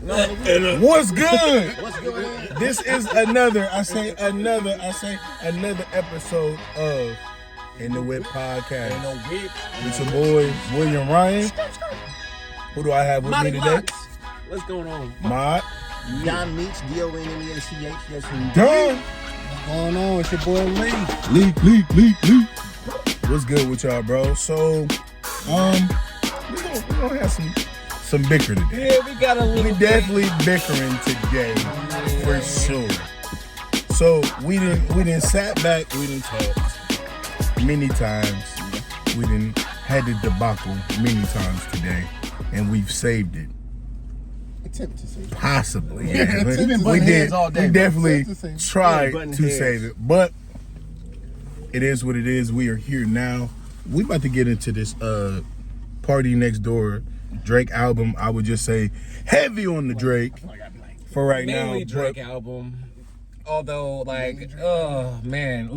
What's good? What's good? This is another episode of In the Whip Podcast. With your boy William Ryan. Who do I have with me today? What's going on? Mod. Don Meech, D-O-N-M-E-A-C-H. Yes, Don. what's going on? It's your boy Lee. What's good with y'all, bro? So, we're gonna have some bicker today. Yeah, we got a little. We definitely bickering today, for sure. So we didn't sat back, we didn't talk many times. We didn't had the debacle many times today, and we've saved it. Attempt to save it. Possibly, Yeah, yeah. we did. All day, we definitely to tried button to heads. save it, but it is what it is. We are here now. We about to get into this Party Next Door Drake album. I would just say heavy on the Drake for right now. Mainly Drake album. Although, like, oh man, we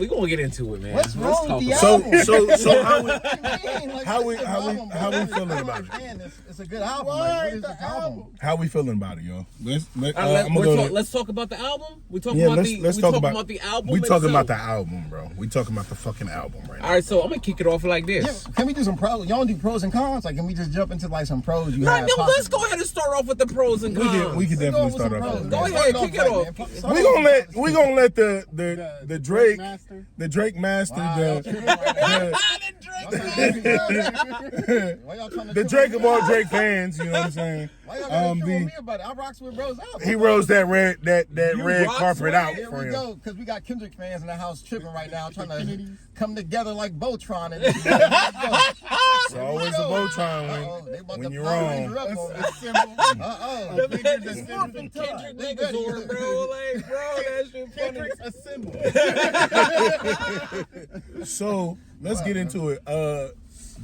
gonna get into it, man. What's wrong with the So album? how we feeling about it? It's a good album. Like, what is the album? How we feeling about it, y'all? Let's talk about the album. We talking Yeah, about let's talk about the album. We talking about itself. the album, bro. We talking about the fucking album right now. All right, so I'm gonna kick it off like this. Yeah, can we do some pros? Y'all do pros and cons? Like, can we just jump into like some pros you have? Let's go ahead and start off with the pros and cons. We can definitely start off. Go ahead, kick it off. We gonna let the Drake master, the Drake of all Drake fans. You know what I'm saying? Why y'all gotta come on me about it? I rocks with bros out. He rose that red carpet out Here for we him. go, because we got Kendrick fans in the house tripping right now, trying to come together like Voltron. And It's always a Voltron when you're wrong. Kendrick Megazord, bro. Like, bro, that shit funny. Kendrick's a symbol. So let's get into it.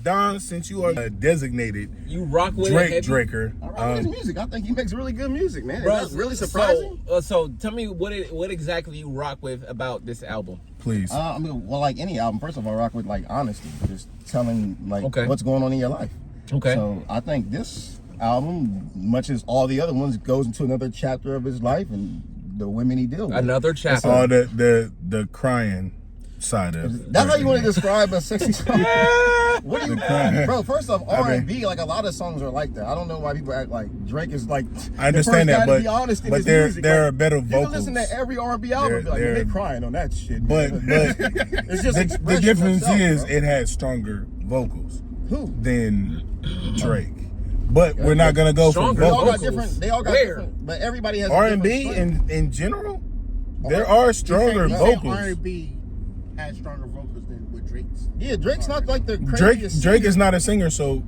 Don, since you are a designated You rock with Draker, I rock his music. I think he makes really good music, man. Bro, That's really surprising. So tell me what exactly you rock with about this album. please. I mean, well, like any album, first of all, I rock with like honesty, just telling like Okay. what's going on in your life. Okay. So I think this album, much as all the other ones, goes into another chapter of his life and the women he deals with. Another chapter. All the crying side of it. That's how you want to describe a sexy song. What do you, crying. bro? First off, R&B, like a lot of songs are like that. I don't know why people act like Drake is like. I understand that, but there like, are better you vocals. can listen to every R&B album, be like, They're- they crying on that shit. But it's just the difference itself, is bro. it has stronger vocals Who? than Drake. But we're not gonna go for Stronger They all vocals. got different. They all got Where? different. But everybody has R&B in general, there are stronger vocals. R&B has stronger vocals than what Drake's. Yeah, Drake's not like the craziest. Drake singer. is not a singer, so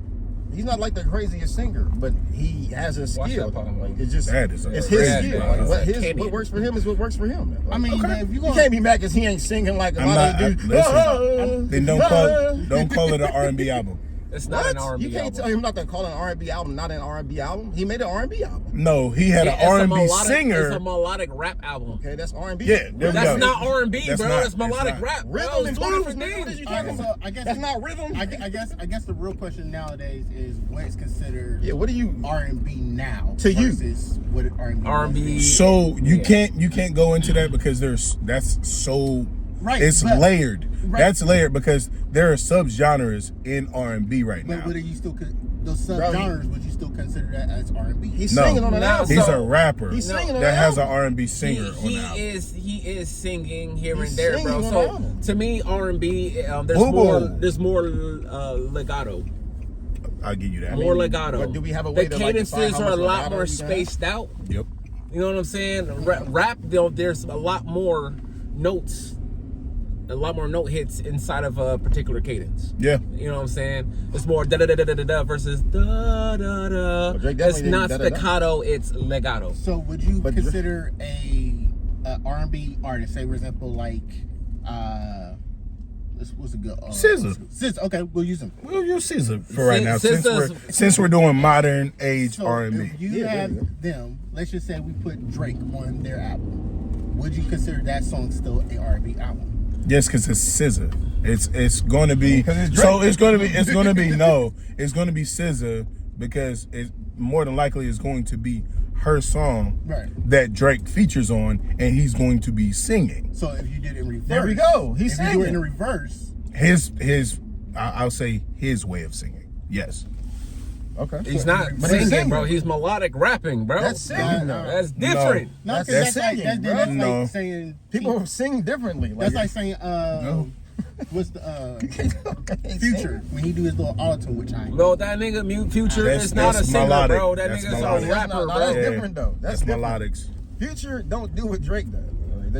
He's not like the craziest singer, but he has a Watch skill. that part. Like, it's just That is a it's his red skill. ball. Like, Can't what works for him is what works for him. Like, I mean, Okay. man, if you you can't be mad because he ain't singing like a I'm lot not. of dudes. Listen, then don't call it an R&B album. It's not an R&B You can't album. tell him not to call an R&B album not an R&B album. He made an R&B album. No, he had Yeah, an it's a R&B melodic- singer. It's a melodic rap album. Okay, that's R&B. Yeah, there we That's go. not R&B, That's bro. not- It's melodic it's not. rap. Rhythm Bro, and it's two blues, different nigga, what is things. you talking about? I guess That's not rhythm. I guess the real question nowadays is what is considered Yeah, what do you? R&B now To you. versus what R&B. R&B. So you Yeah. can't go into that because that's so Right, it's but- layered. Right. That's layered because there are subgenres in R&B right But now. would you still those subgenres? Would you still consider that as R&B? He's No. singing on an No, album. He's so- a rapper He's singing on that an has an album. R&B singer on the album. He is singing here He's and there, singing bro. on the So album. to me, R&B, Boo-boo. there's more legato, I'll give you that. more legato. but do we have a way the to, like, define cadences how are a much lot legato more you got? spaced out. Yep. You know what I'm saying? Rap, there's a lot more notes, a lot more note hits inside of a particular cadence. Yeah. You know what I'm saying? It's more da da da da da da versus da da da. Drake It's definitely not did da-da-da. staccato, it's legato. So would you But consider a R&B artist, say for example, like what's a good SZA. SZA. Okay, we'll use him. We'll use Caesar for right now SZA's- since we're doing modern age So R&B. if you Yeah, there you have them, let's just say we put Drake on their album. Would you consider that song still a R&B album? Yes, because it's SZA. It's going to be Because it's so Drake. it's going to be SZA because it more than likely is going to be her song Right. that Drake features on, and he's going to be singing. So if you did it in reverse, There we go. He's if you do it singing. in reverse, I'll say his way of singing. Yes. Okay. He's not But he's singing, bro. singing. He's melodic rapping, bro. That's singing, No. though. That's different. no, That's because that's like singing, that's bro. No. like saying People sing differently. That's like saying what's the Future when he do his little auto-tune, which I ain't. Bro, that nigga Mute Future That's- is not a that's singer, melodic. bro. That That's nigga's melodic. a rapper, No, bro. that's Yeah. different though. That's different. melodics. Future don't do what Drake does.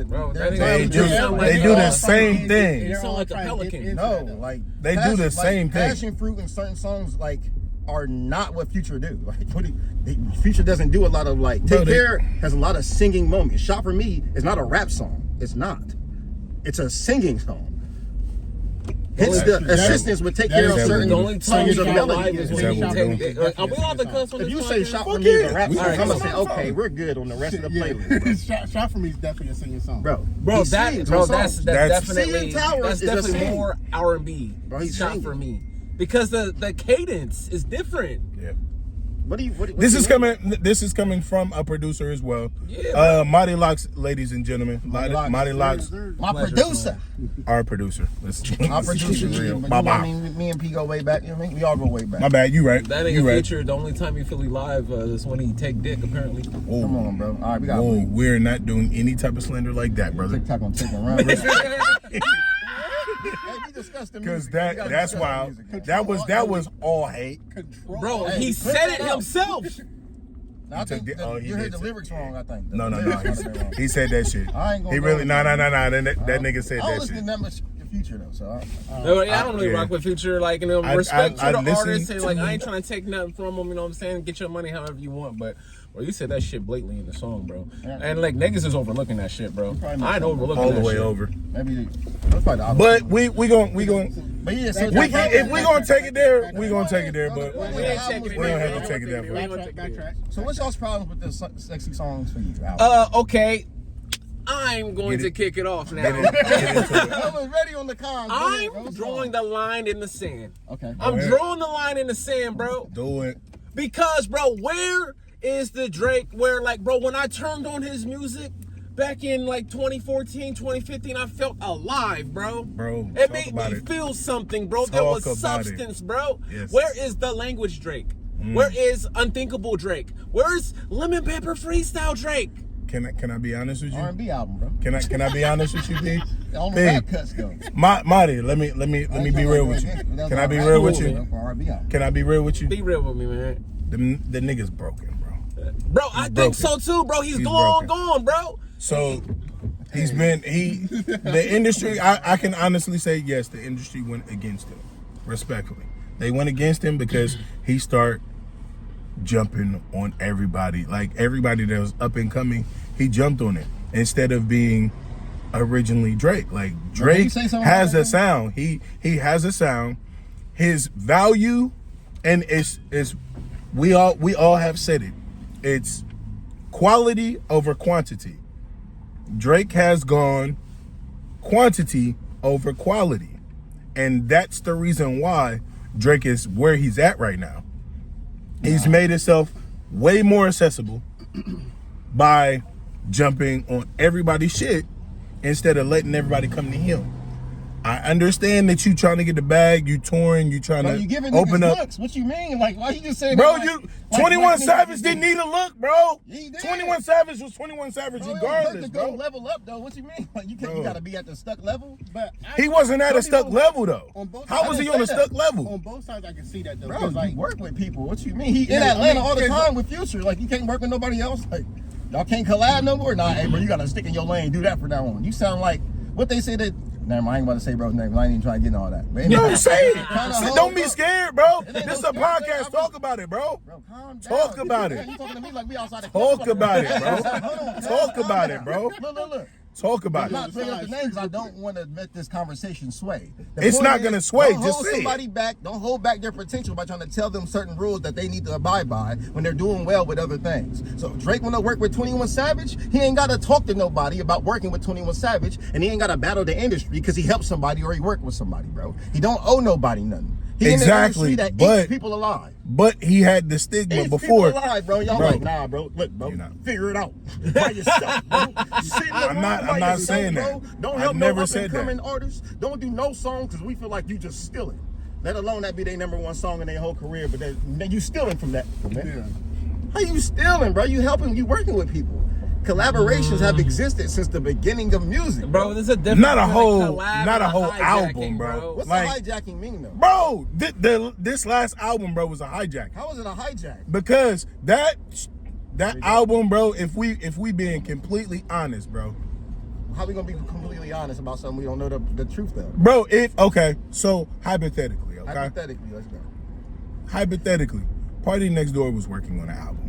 Bro, that They're- nigga- They do- sound they like do all the fucking same thing. You sound like a pelican. No, like They do the same thing. Passion fruit and certain songs like are not what Future do. Like Future doesn't do a lot of like Bro, Take they- Care has a lot of singing moments. Shot for Me is not a rap song. It's not. It's a singing song. Hence the assistance would take care of certain The only time songs you of got melody. live is Is when that you what take we're it. Like, are we allowed to cuss on If this you say podcast? Shot for Me is a rap song, All right, I'm gonna come say on. okay, we're good on the rest of the playlist, bro. Shot for Me is definitely a singing song, Bro, Bro, he that sings bro, on that's songs. definitely Singing Towers that's is a definitely sing. more R&B. Bro, he's Shot singing. for Me, because the cadence is different. Yeah. What do you? What This do is you coming. This is coming from a producer as well. Yeah, Mighty Locks, ladies and gentlemen. Mighty Locks, My Pleasure, producer. our producer. Let's Our producer. real. But Bye you know what I bye. mean, me and P go way back. You know what I mean? We all go way back. My bad. You right. That You nigga right. Future, the only time you feel he live is when he take dick, apparently. Whoa. Come on, bro. All right, we got. Whoa, we're not doing any type of slander like that, brother. TikTok on taking around. Hey, we discussed the Because music. We gotta that's discuss wild. the music. That was all hate. Control. Bro, Hey, he clip said that it out. himself. I think took the- that oh, he you heard did the say- lyrics wrong. I think. No. The lyrics might have been wrong. He said that shit. I ain't gonna He go really with no. you. That nigga said I don't that listen to shit. that much Future though, so No, I don't really yeah. rock with Future. Like, you know, I- respect I to the listened artist, and like, to- I ain't trying to take nothing from him. You know what I'm saying? Get your money however you want, but bro, you said that shit blatantly in the song, bro. Yeah. And like, niggas is overlooking that shit, bro. probably I ain't overlooking All that the way shit. over. maybe that's probably the opposite. But we gon' But yeah, so we can, if we gonna take it there, we gonna take it there. But We ain't taking it We don't there. have to take it there, bro. We ain't gonna take it there. Backtrack. So what's y'all's problems with the sexy songs for you? Al? Okay. I'm going Get to it. kick it off now. Get into it. I was ready on the cons. I'm drawing the line in the sand. Okay. I'm ahead. drawing the line in the sand, bro. Do it. Because, bro, where is the Drake where, like, bro, when I turned on his music back in, like, 2014, 2015, I felt alive, bro. Bro, It talk made about me it. feel something, bro. There Talk was about it. substance, bro. Yes. Where is the language Drake? Where is Unthinkable Drake? Where's Lemon Pepper Freestyle Drake? Can I be honest with you? R&B album, bro. Can I be honest with you, B? On the B, rap cuts though. Marty, let me be real with you. Can I be real with you? R&B album. Can I be real with you? Be real with me, man. The nigga's broken, bro. Bro, I think broken. so too, bro. He's broken. gone, bro. So the industry, I can honestly say yes, the industry went against him, respectfully. They went against him because he started jumping on everybody. Like everybody that was up and coming, he jumped on it instead of being originally Drake. Like Drake say something has about a sound. He has a sound. His value, and it's we all have said it. It's quality over quantity. Drake has gone quantity over quality. And that's the reason why Drake is where he's at right now. He's made himself way more accessible by jumping on everybody's shit instead of letting everybody come to him. I understand that you trying to get the bag, you touring, you trying Bro, to you giving open niggas up. looks. What you mean? Like, why you just saying Bro, that, you like 21 niggas Savage just didn't need a look, bro. He did. 21 Savage was 21 Savage Bro, it don't hurt regardless, to go bro. level up though. What you mean? Like you can't. Bro. You gotta be at the stuck level. But He wasn't at a Some stuck people- level though. on both How sides- was I he didn't on a say stuck that. level? on both sides, I can see that though. Bro, 'Cause, like like, work with people. What you mean? He in Yeah, I Atlanta mean, all the because- time with Future. Like you can't work with nobody else. Like y'all can't collab no more. Nah, hey bro, you gotta stick in your lane. Do that from now on. You sound like what they say that. Never mind, I ain't about to say bro's name. I ain't even trying to get into all that. But No, anyway, say it. kinda Say- hold Don't be up. scared, bro. It ain't This is no a scared thing. podcast. Talk about it, bro. Bro, calm down. Talk about it. You talking to me like we outside the Talk about it, bro. Hold on, Talk calm about down. it, bro. Look. Talk about I'm not it. bringing up the names because I don't want to let this conversation sway. The It's point not is, gonna sway, Don't just hold say it. somebody back. Don't hold back their potential by trying to tell them certain rules that they need to abide by when they're doing well with other things. So if Drake want to work with 21 Savage, he ain't got to talk to nobody about working with 21 Savage, and he ain't got to battle the industry because he helped somebody or he worked with somebody, bro. He don't owe nobody nothing. He Exactly, in the industry that but- eats people alive. But he had the stigma Eats before. people alive, bro. Y'all Bro. like, nah, bro. Look, bro. You're not. Figure it out by yourself, bro. Sitting I'm around not by yourself, saying bro. that. Don't I've help never no up said and that. coming artists. Don't do no songs because we feel like you just stealing. Let alone that be their #1 song in their whole career, but then you stealing from that. How you stealing, bro? You helping, you working with people. Collaborations have existed since the beginning of music, Bro, there's a difference. Not a between whole, collab not a and whole hijacking, album, bro. What's Like, the hijacking mean, though? bro, this last album, bro, was a hijack. How is it a hijack? Because that album, bro, if we being completely honest, bro. How we gonna be completely honest about something we don't know the truth of? Bro, so hypothetically, okay? Hypothetically, let's go. Hypothetically, Party Next Door was working on an album.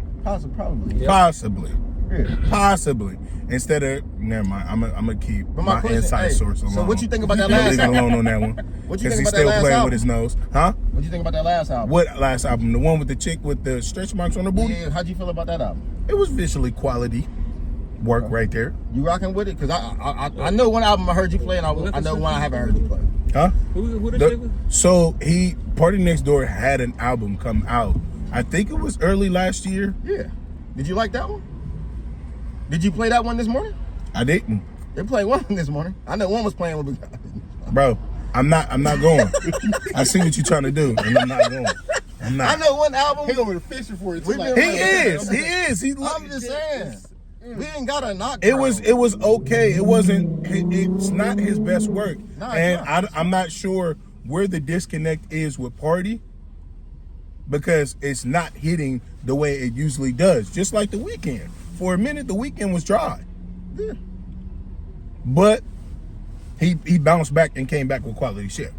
Probably. Yep. Possibly. Yeah. Possibly. Instead of, never mind, I'm gonna keep But my my question- inside hey, source alone. so what you think about that I'm gonna last leave it album? alone on that one. What you Because think he's about that still last playing album? with his nose. Huh? What you think about that last album? What last album? The one with the chick with the stretch marks on her booty? Yeah, how'd you feel about that album? It was visually quality work right there. You rocking with it? Because I know one album I heard you play, and I know one I haven't heard you play. Huh? Who the chick was? So Party Next Door had an album come out. I think it was early last year. Yeah. Did you like that one? Did you play that one this morning? I didn't. They played one this morning. I know one was playing with. Bro, I'm not going. I see what you're trying to do, and I'm not going. I'm not. I know one album. He over the fishing for it. Too. We've Like, been- He is. I'm just saying. We ain't got a knock. It was okay. It's not his best work. No, it's And not. I'm not sure where the disconnect is with Party, because it's not hitting the way it usually does. Just like The Weeknd. For a minute, The Weeknd was dry. Yeah. But he bounced back and came back with quality shit.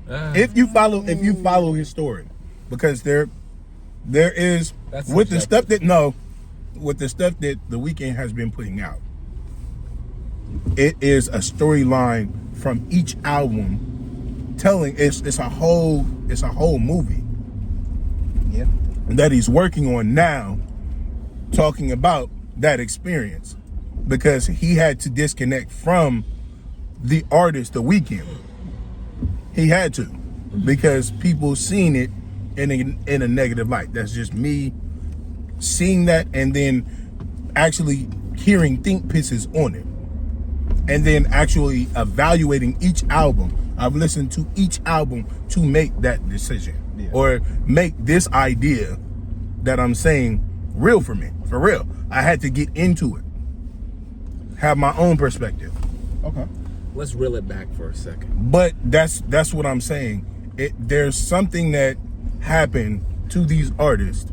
If you follow his story, because there is That's with the subjective. stuff that The Weeknd has been putting out, it is a storyline from each album telling it's a whole movie Yeah. that he's working on now, talking about that experience, because he had to disconnect from the artist The Weeknd. He had to, because people seen it in a negative light. That's just me seeing that, and then actually hearing think pieces on it, and then actually evaluating each album. I've listened to each album to make that decision, or make this idea that I'm saying real for me, for real. I had to get into it, have my own perspective. Okay. Let's reel it back for a second. But that's what I'm saying. There's something that happened to these artists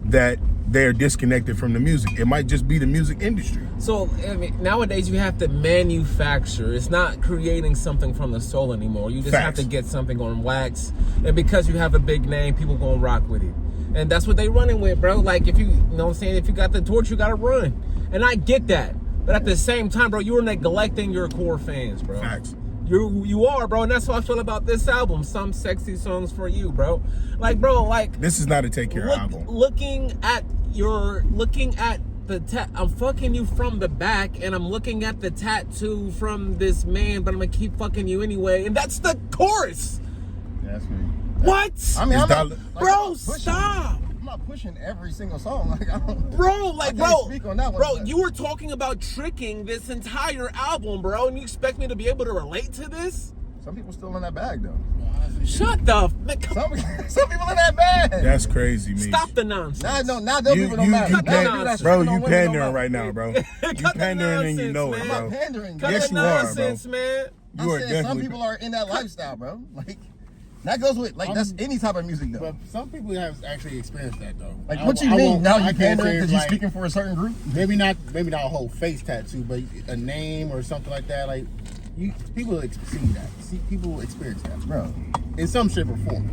that they're disconnected from the music. It might just be the music industry. So, I mean, nowadays you have to manufacture. It's not creating something from the soul anymore. You just have Facts. to get something on wax. And because you have a big name, people gonna rock with it. And that's what they running with, bro. Like, if you know what I'm saying, if you got the torch, you gotta run. And I get that. But at the same time, bro, you're neglecting your core fans, bro. Facts. You are, bro, and that's how I feel about this album. Some sexy songs for you, bro. Like, bro, like, This is not a Take Care album. looking at the I'm fucking you from the back, and I'm looking at the tattoo from this man, but I'm gonna keep fucking you anyway, and that's the chorus. That's me. What? I mean, I'm not, It's Bro, I'm not pushing- stop. I'm not pushing every single song. Like, I don't. Bro, like, I can't bro, speak on that one, bro, but- you were talking about tricking this entire album, bro, and you expect me to be able to relate to this? Some people still in that bag though. Shut the man, come, Some people in that bag. That's crazy, me. stop the nonsense. Now those people don't matter. Cut the Now people nonsense. that's Bro, shitting on you women don't pandering matter. right now, bro. You Cut the pandering and you know nonsense, it, man. I'm bro. not pandering. Cut Yes, the you are, bro. nonsense, man. You are I said some definitely. people are in that lifestyle, bro. Like that goes with that's any type of music though. But some people have actually experienced that though. Like I- what you I mean? won't- Now I you can't pandering say, because you're like, speaking for a certain group? Maybe not a whole face tattoo, but a name or something like that. Like people see that. See, people experience that, Bro. in some shape or form.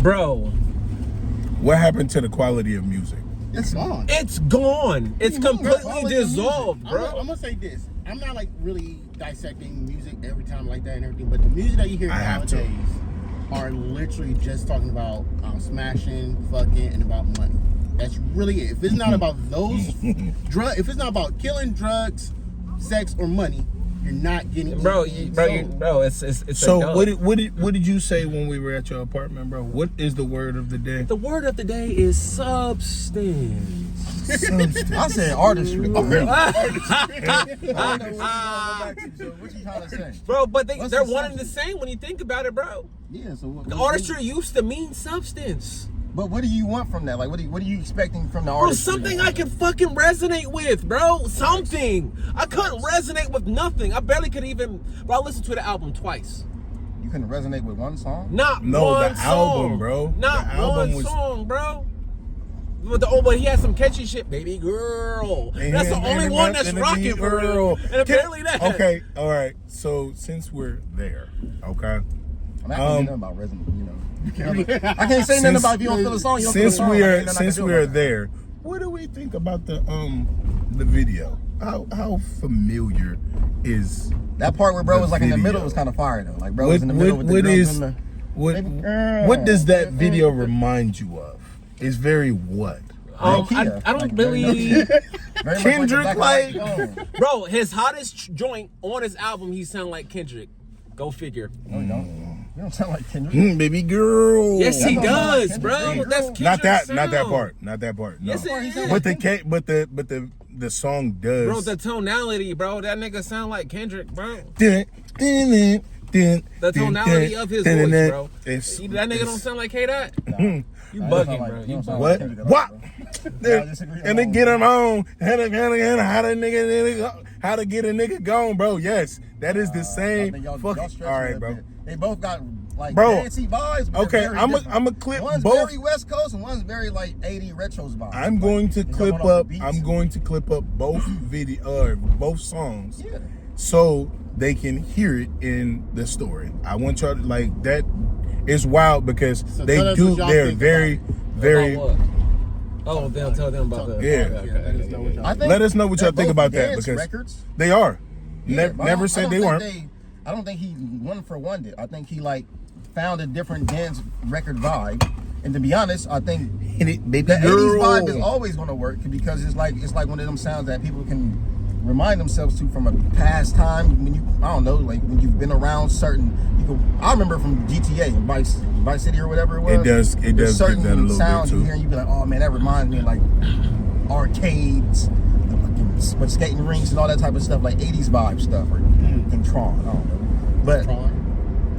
Bro, What happened to the quality of music? It's Gone. it's gone. It's What do you mean, bro? completely Quality of dissolved, bro. I'm gonna say this. I'm not like really dissecting music every time like that and everything, but the music that you hear I have to. nowadays are literally just talking about smashing, fucking, and about money. That's really it. If it's not about those if it's not about killing, drugs, sex, or money, you're not getting Bro, anything. it's So a what did you say when we were at your apartment, bro? What is the word of the day? The word of the day is substance. I said artistry. I don't know what you trying to say? Bro, but What's they're the one and the substance? same when you think about it, bro. Yeah, so what, The artistry used to mean substance. But what do you want from that? Like, what are you expecting from the Bro, artistry? something I can fucking resonate with, bro. Something. I couldn't resonate with nothing. I barely could even. Bro, I listened to the album twice. You couldn't resonate with one song? Not No, one the song. album, bro. Not The album one was- song, bro. But he had some catchy shit, baby girl. That's the only one that's rocking for real. And apparently that. Okay, all right. So since we're there, okay. I'm not gonna say nothing about resonate, you know. I can't say nothing about if you don't feel the song. You don't feel the Since song. we Like, are ain't nothing I can since do we are about that. there, what do we think about the video? How familiar is That part where bro the was like in the middle video? was kind of fire though. Like bro was in the middle with the what drums is and the. what does that video remind you of? It's very what? I Kia. don't Like, really. Very much Kendrick, the like- black and white. Bro, his hottest joint on his album, he sound like Kendrick. Go figure. No, you don't. You don't sound like Kendrick. Baby girl. Yes, he That don't sound like does, Kendrick, bro. baby That's girl. Kendrick's Not that sound. part. No. Yes, it is. But the song does. Bro, the tonality, bro. That nigga sound like Kendrick, bro. The The tonality of his voice, bro. It's, That nigga don't sound like K-Dot? You Nah, bugging, you bro. don't You sound bugging. what? Kendrick at all, What? bro. I disagree And they on get that. him on. How to get a nigga gone, bro. Yes, that is the I same. think y'all Fucking. stretching All it right, a bro. bit. They both got like Bro, dancey vibes. But okay, they're very I'ma different. clip One's both. very West Coast and one's very like 80 retros vibes. I'm going to They clip coming off up. the beats. I'm going to clip up both both songs, Yeah. so they can hear it in the story. I want y'all to like that. It's wild because So they tell us do. what y'all They're think very, about very. About what? Oh, they'll tell them about the. Yeah. Let us know what y'all I think Let us know what y'all they're think both about that dance because records. they are. Yeah, but Never I said don't they think weren't. I don't think he one for one did. I think he like found a different dance record vibe. And to be honest, I think Hit it, baby the 80s girl. vibe is always going to work because it's like one of them sounds that people can remind themselves to from a past time when you like when you've been around certain people. I remember from GTA and Vice City or whatever it was. It does There's get certain that a little sounds bit you too. hear and you be like, oh man, that reminds me of like arcades, the fucking but skating rinks and all that type of stuff, like 80s vibe stuff or in Tron. I don't know, but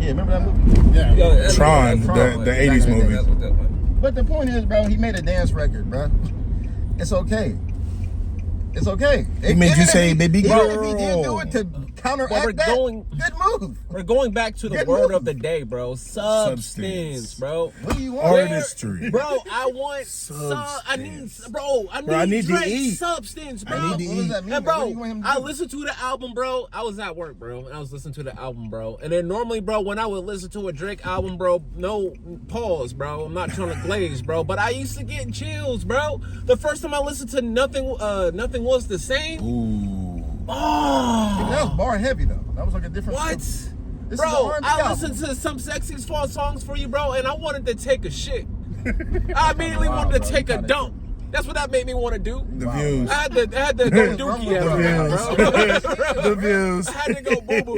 yeah, remember that movie? Yeah. Yo, that's- Tron, that's the Back 80s in the day, movie. that's what that was. But the point is, bro, he made a dance record, bro. It's okay. It's okay. He made you say, baby Even if he did girl. do it to counteract But we're that, going- good move. We're going back to the Good word move. of the day, bro. Substance, Substance. bro. What do you want? Artistry. Bro, I want I need to Drake's eat. substance, bro. I need to What does eat. that mean? And What do bro, you want him to I do? listened to the album, bro. I was at work, bro, and I was listening to the album, bro. And then normally, bro, when I would listen to a Drake album, bro, no pause, bro. I'm not trying to glaze, bro, but I used to get chills, bro. The first time I listened to Nothing Was the Same. Ooh. Oh, That was bar heavy though. That was like a different. what? This is Bro, an R&B I album. listened to some sexy fall songs for you, bro, and I wanted to take a shit. I immediately Wow, wanted to bro, take you a kinda- dump. That's what that made me want to do. The views. I had to go dookie The at views. The views. I had to go boo boo.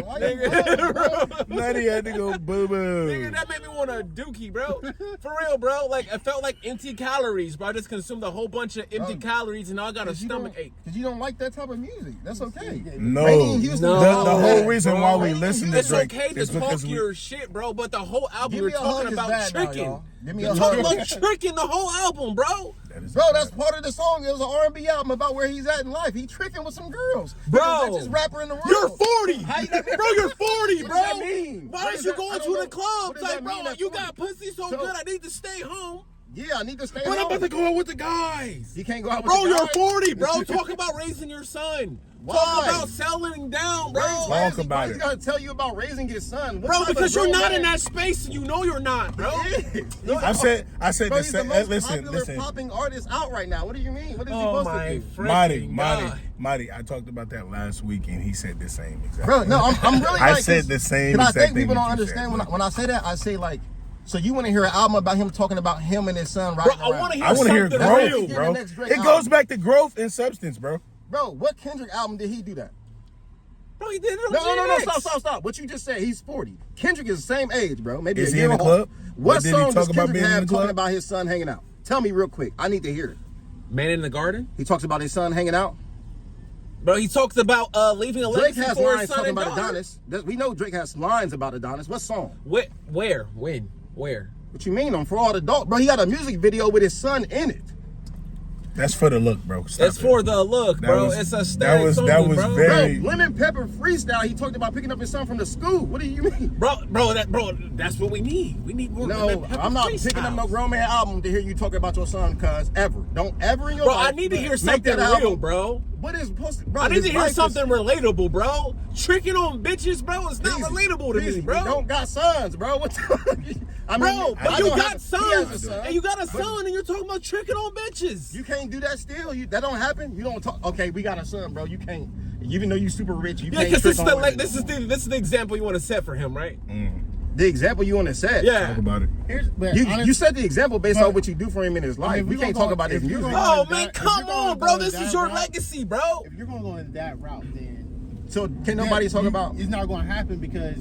Why you going, bro? Nutty had to go boo Nigga, boo. that made me want a dookie, bro. For real, bro. Like, it felt like empty calories, bro. I just consumed a whole bunch of empty calories and now I got a stomach ache. Because you don't like that type of music. That's okay. No. Rainy in Houston No. is The all whole bad, reason bro. why we listen to It's Drake okay to is talk because your shit, bro, but the whole album Give you're me a hug talking is about bad now, tricking. y'all. Give me You're a talking hug. about tricking the whole album, bro. Bro, that's part of the song. It was an R&B album about where he's at in life. He tricking with some girls. Bro. He's the richest rapper in the world. You're 40, How you- bro. You're 40, What bro. does that mean? Why What is is you that? going I to don't the know. club? What does Like, that bro, mean at you 40? got pussy so So- good. I need to stay home. Yeah, I need to stay But I'm home. about to go out with the guys. He can't go out with Bro, the you're guys. 40, bro. Talk about raising your son. Why? Talk about settling down, bro. Why is he about it. got to tell you about raising his son? What Bro, type of because you're grown not in man- that space and you know you're not, bro. I said Bro, the he's the same. most Listen, popular popping artist out right now. What do you mean? What is he Oh supposed my to do? freaking God. Marty, I talked about that last week and he said the same exact. Bro, no, I'm really I like, said the same Because I exact think thing people that don't you understand said, when I say that. I say like, so you want to hear an album about him talking about him and his son Bro, riding I around? want to hear I want to hear something growth, real. Hear bro. the next Drake It album. goes back to growth and substance, bro. Bro, what Kendrick album did he do that? Bro, he did it on No, GNX. stop. What you just said, he's 40. Kendrick is the same age, bro. Maybe Is a he year in the old. club? What Did he song does talk about Kendrick being in have the club? talking about his son hanging out? Tell me real quick. I need to hear it. Man in the Garden? He talks about his son hanging out. Bro, he talks about leaving a Drake legacy has for his lines son talking and about daughter. Adonis. We know Drake has lines about Adonis. What song? Where? When? Where? What you mean? For all the adult, bro. He got a music video with his son in it. That's for the look, bro. Stop It's it. for the look, That bro. was- It's a that static was- song, that was bro. very- Bro, Lemon Pepper Freestyle. He talked about picking up his son from the school. What do you mean? Bro, that's what we need. We need more. No, Lemon Pepper I'm not picking up no freestyles. grown man album to hear you talk about your son, cuz ever. Don't ever in your Bro, life. I need to hear make something that album. real, bro. What is supposed to, bro? I need his to hear life is- something relatable, bro. Tricking on bitches, bro, is not Easy. relatable to Easy. me, bro. You don't got sons, bro. What I mean, Bro, I but you don't got have- he has a sons, son, and you got a but son, and you're talking about tricking on bitches. You can't do that still. That don't happen. You don't talk. Okay, we got a son, bro. You can't. Even though you super rich, you Yeah, can't. because trick this is on the women this no is more. the this is the example you want to set for him, right? The example you want to set. Yeah. Talk about it. You set the example based But- on what you do for him in his life. if We we can't gonna talk go- about his if you're music. gonna- Oh that- man, if come you're gonna on, go bro. This that is your route- legacy, bro. If you're gonna go in that route, then So can nobody talk about? It's not going to happen because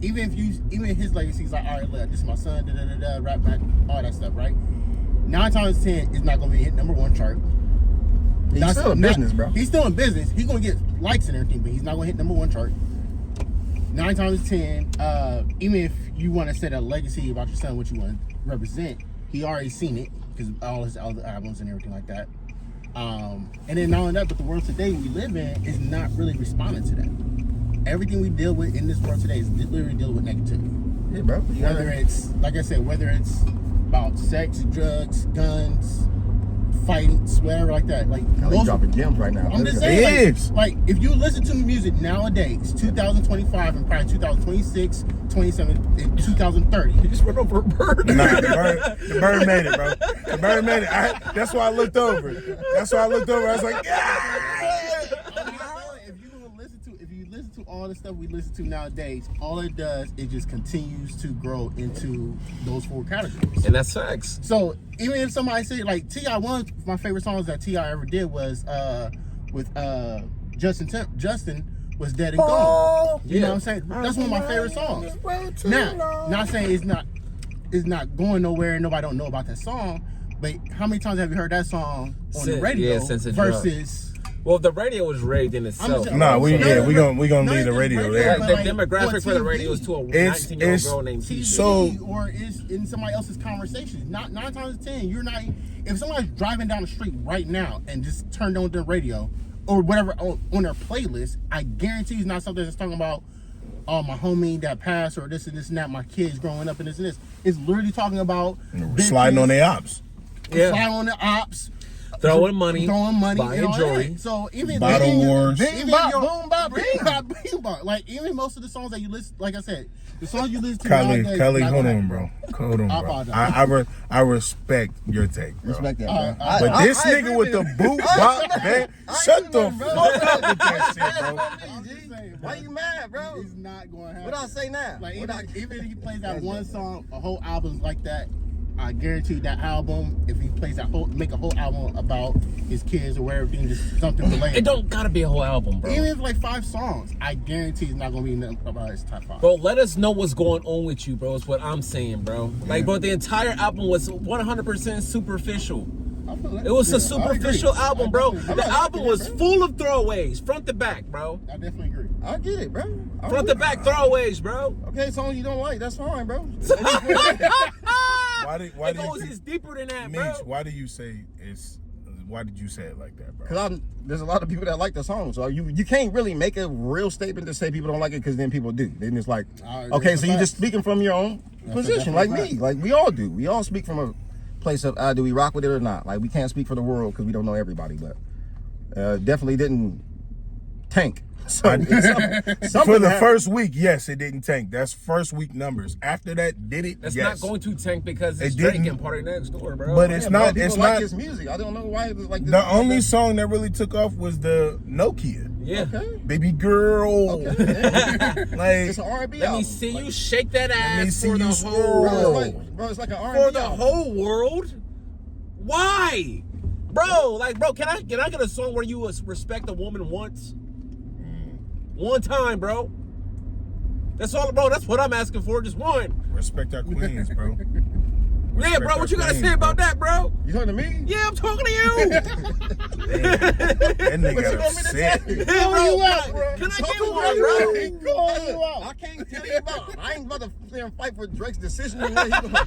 even his legacy is like, all right, look, this is my son, rap back, all that stuff, right? 9 times 10 is not going to be hit #1 chart. He's still in business, bro. He's still in business. He's going to get likes and everything, but he's not going to hit #1 chart. 9 times 10, even if you want to set a legacy about your son, what you want to represent, he already seen it because all his other albums and everything like that. And then not only that, but the world today we live in is not really responding to that. Everything we deal with in this world today is literally dealing with negativity. Yeah, bro. Whether it's, like I said, whether it's about sex, drugs, guns, fights, whatever like that. Like He's most, dropping gems right now. I'm just It saying, is. like if you listen to music nowadays, 2025 and probably 2026, 27, and 2030. You just went over a bird. Nah, the bird made it, bro. The bird made it. That's why I looked over. I was like, yeah. If you listen to all the stuff we listen to nowadays, all it does is just continues to grow into those 4 categories. And that's facts. So even if somebody say like T.I., one of my favorite songs that T.I. ever did was with Justin was Dead and Gone. You know what I'm saying? That's one of my favorite songs. Now, not saying it's not going nowhere and nobody don't know about that song, but how many times have you heard that song on the radio since it dropped. versus Well, the radio was rigged in itself. just- Nah, we gonna leave the just radio radio, there. but The like, demographic on for the TV. radio is to a It's- 19-year-old it's- girl named TV, Tisha. So- or is in somebody else's conversation. Not 9 times 10. You're not. If somebody's driving down the street right now and just turned on their radio or whatever on their playlist, I guarantee it's not something that's talking about, oh, my homie that passed or this and this and that. My kids growing up and this and this. It's literally talking about Sliding on their ops. Yeah. sliding on the ops. Throwing money, buying buying all jewelry. that. So even Bottle even- wars. even Bing, bop, your- boom, bop, bing, bing. bop, bing, bop. Like even most of the songs that you listen, like I said, the songs you listen to Kylie, nowadays, hold not on, gonna bro. happen. Hold on, I bro. apologize. I respect your take, bro. Respect that, Alright, bro. alright. But this I nigga agree with the with boot bop, man, shut the bro. fuck up with that shit, bro. I'm just saying, Why bro. you mad, bro? It's not going to happen. What I say now? Like What even if he plays that one song, a whole album like that, I guarantee that album. If he plays make a whole album about his kids or whatever, just something related. It don't gotta be a whole album, bro. Even if like 5 songs, I guarantee it's not gonna be nothing about his top 5. Bro, let us know what's going on with you, bro. Is what I'm saying, bro. Like, bro, the entire album was 100% superficial. It was a superficial album, bro. The album was full of throwaways, front to back, bro. I definitely agree. I get it, bro. Front to back throwaways, bro. Okay, songs you don't like, that's fine, bro. Why It do goes you is deeper than that, Meech, bro. why did you say it like that, bro? Because there's a lot of people that like the song, so you can't really make a real statement to say people don't like it because then people do. Then it's like, okay, that's so a you're fact. just speaking from your own position, like definitely me, like we all do. We all speak from a place of, do we rock with it or not? Like we can't speak for the world because we don't know everybody, but definitely didn't tank. So For the happened. first week, yes, it didn't tank. That's first week numbers. After that, did it? It's Yes. not going to tank because it's It Drake didn't. and Party Next Door, bro. But it's Yeah, bro, not. people It's like not. his music. I don't know why it was like this. The only song that really took off was the Nokia. Yeah. Okay. Baby girl. Like, It's an R&B Let album. me see Like, you shake that me ass see for you the swirl. whole Bro, it's like an R&B for the album. whole world. Why, bro? Like, bro, can I get a song where you respect a woman once? One time, bro. That's all, bro. That's what I'm asking for. Just one. Respect our queens, bro. Yeah, bro. What you gotta say about that, bro? You talking to me? Yeah, I'm talking to you. That nigga upset. Bro, you out, bro. Can I Talk get to one, me, bro? He calling you out. I can't tell you about. I ain't about to sit there and fight for Drake's decision. On what he gonna,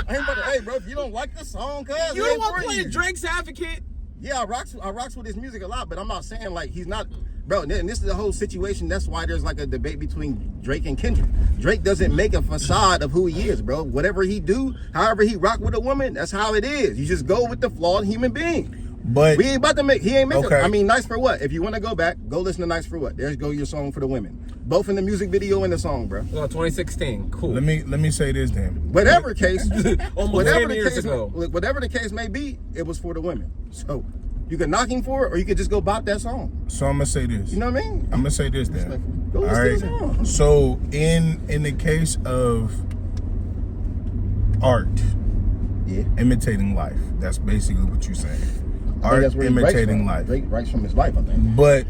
I ain't about to. Hey, bro, if you don't like the song, cuz You don't want to play Drake's advocate? Yeah, I rocks with his music a lot, but I'm not saying like he's not, bro. And this is the whole situation. That's why there's like a debate between Drake and Kendrick. Drake doesn't make a facade of who he is, bro. Whatever he do, however he rock with a woman, that's how it is. You just go with the flawed human being. But We ain't about to make. He ain't making. Okay. I mean, Nice for What? If you want to go back, go listen to Nice for What. There's go your song for the women, both in the music video and the song, bro. Oh, 2016. Cool. let me say this then. Whatever case, Almost whatever 10 the years case, ago. whatever the case may be, it was for the women. So you can knock him for it, or you could just go bop that song. So I'm gonna say this. You know what I mean? I'm gonna say this then. Go All listen right. to the song. So in the case of art Yeah. imitating life, that's basically what you're saying. I think Art that's where he writes imitating from. life. Drake writes from his life, I think. But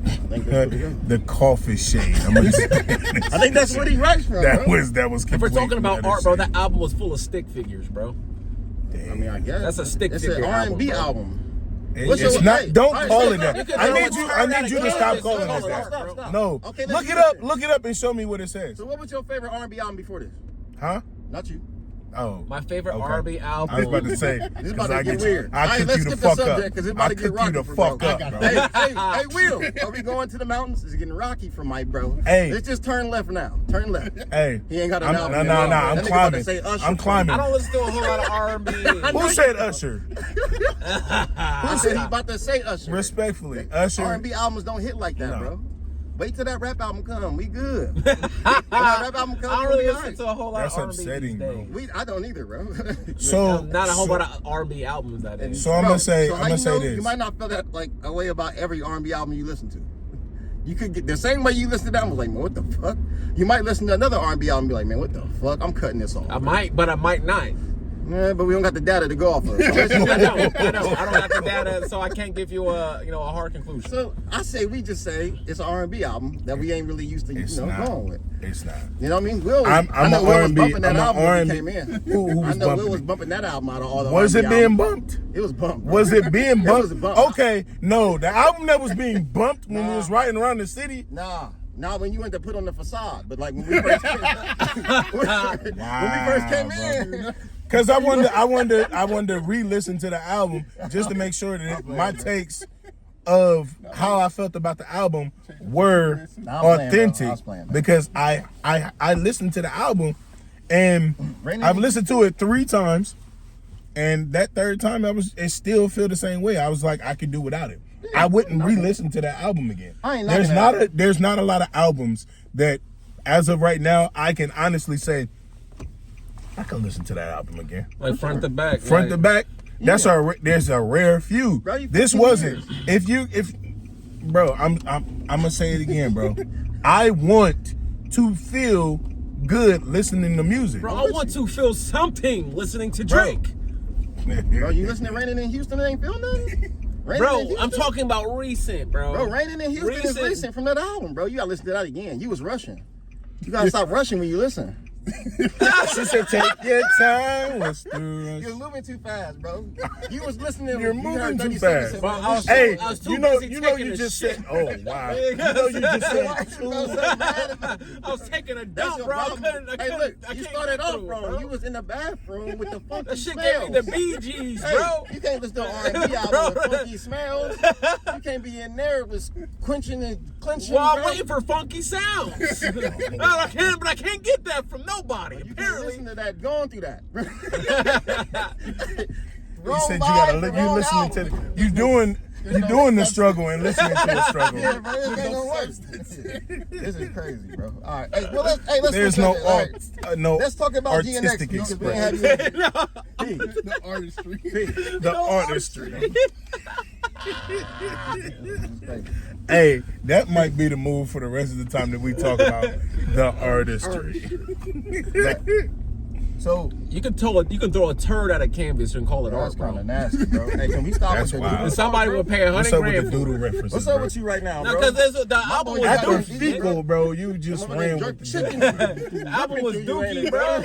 I think that's what he does. the coffee shade. I'm gonna say I think that's what he writes from, that bro. was If we're complete talking about utter art, bro, shit. that album was full of stick figures, bro. I mean, I guess That's a stick It's figure an R&B album, album. It's your- not. hey, Don't all right, call stop, it that. stop. I need you to stop calling it Stop, that. stop, stop. No, Okay, let's look it do up. this. Look it up and show me what it says. So what was your favorite R&B album before this? Huh? Not you. Oh, My favorite okay. R&B album. I was about to say. This is about 'cause to I get you- weird. I Hey, cook let's you the skip the fuck subject, up. 'cause it's about I to get cook you the rocky for fuck bro. up, I got bro. it. Hey, Will, are we going to the mountains? It's getting rocky for Mike, bro. Hey. Let's just turn left now. Turn left. Hey, He ain't got an album. No, yet. no, no. That I'm nigga about to climbing. say Usher. I'm climbing. I don't listen to a whole lot of R&B. Who said Usher? Who said he about to say Usher? Respectfully, Usher. R&B albums don't hit like that, No. bro. Wait till that rap album come. We good. When that rap album come, I don't we'll really be listen alright. to a whole lot That's of R&B upsetting, these bro. days. I don't either, bro. So Not a whole lot of R&B albums that is. So I'm gonna say. so I'm how gonna you say know, this. You might not feel that like a way about every R&B album you listen to. You could get the same way you listen to that one, like, man, what the fuck? You might listen to another R&B album and be like, man, what the fuck? I'm cutting this off. I might, but I might not. Yeah, but we don't got the data to go off of. So, I don't have the data, so I can't give you a hard conclusion. so I say we just say it's an R&B album that we ain't really used to, It's not. going with. It's not. You know what I mean? Will, I'm I know a Will was R&B bumping that I'm a album when he R&B came in. Who I was know Will bumping was it? bumping that album out of all the Was it R&B being albums. bumped? It was bumped. Bro. Was it being It bumped? was bumped. Okay, no, the album that was being bumped when we Nah. was riding around the city. Nah, when you went to put on the facade, but like when we first came, when we first came in, Cause I wanted to re-listen to the album just to make sure that my takes of how I felt about the album were Nah, I'm playing, bro. I authentic. was playing, bro. Because I listened to the album and Rainy I've Day? listened to it 3 times, and that third time it still feel the same way. I was like, I could do without it. I wouldn't re-listen to that album again. I ain't knocking that. There's not a lot of albums that, as of right now, I can honestly say I can listen to that album again. Like front to back. Front to back. There's a rare few. Bro, you This 15 wasn't. years. Bro, I'm gonna say it again, bro. I want to feel good listening to music. Bro, I want to feel something listening to Bro. Drake. bro, you listen to Raining in Houston and ain't feel nothing? Raining in Bro, Houston? I'm talking about recent, bro. Bro, Raining in Houston is recent from that album, bro. You gotta listen to that again. You was rushing. You gotta stop rushing when you listen. She said, "Take your time, what's through You're us." moving too fast, bro. You was listening. You're you moving heard too 30 seconds fast. of Bro, I was Hey, I was too you know busy you taking a just shit. said, "Oh wow," you know you just said, I was taking a That's dump, your bro. I problem. couldn't. Hey, look, I you can't started get off through it, wrong. bro. You was in the bathroom with the funky That shit smells. gave me the Bee Gees, Hey, bro. you can't listen to R&B album with funky smells. You can't be in there with quenching and clenching. Well, I'm bro. waiting for funky sounds. No, I can't get that from nobody. You can't Apparently, listen to that. Going through that. You said you gotta look. You listening to you doing the struggle and listening to the struggle. Yeah, bro, this ain't gonna work. This is crazy, bro. All right, hey, well, let's There's look no at it. All right. no Let's talk about artistic GNX because we ain't had expression. you. The artistry. The artistry. Hey, Hey, that might be the move for the rest of the time that we talk about the artistry. So You can throw a turd at a canvas and call it that's art, bro. kind of nasty, bro. Hey, can we stop That's with the wild. doodle And somebody talk, would bro? pay What's 100 up with grand the for doodle it. references, What's up bro? with you right now, No, bro? because the album boy was got That them was dookie. fecal, bro. You just Fucking ran jerk with chicken. The album was dookie, bro.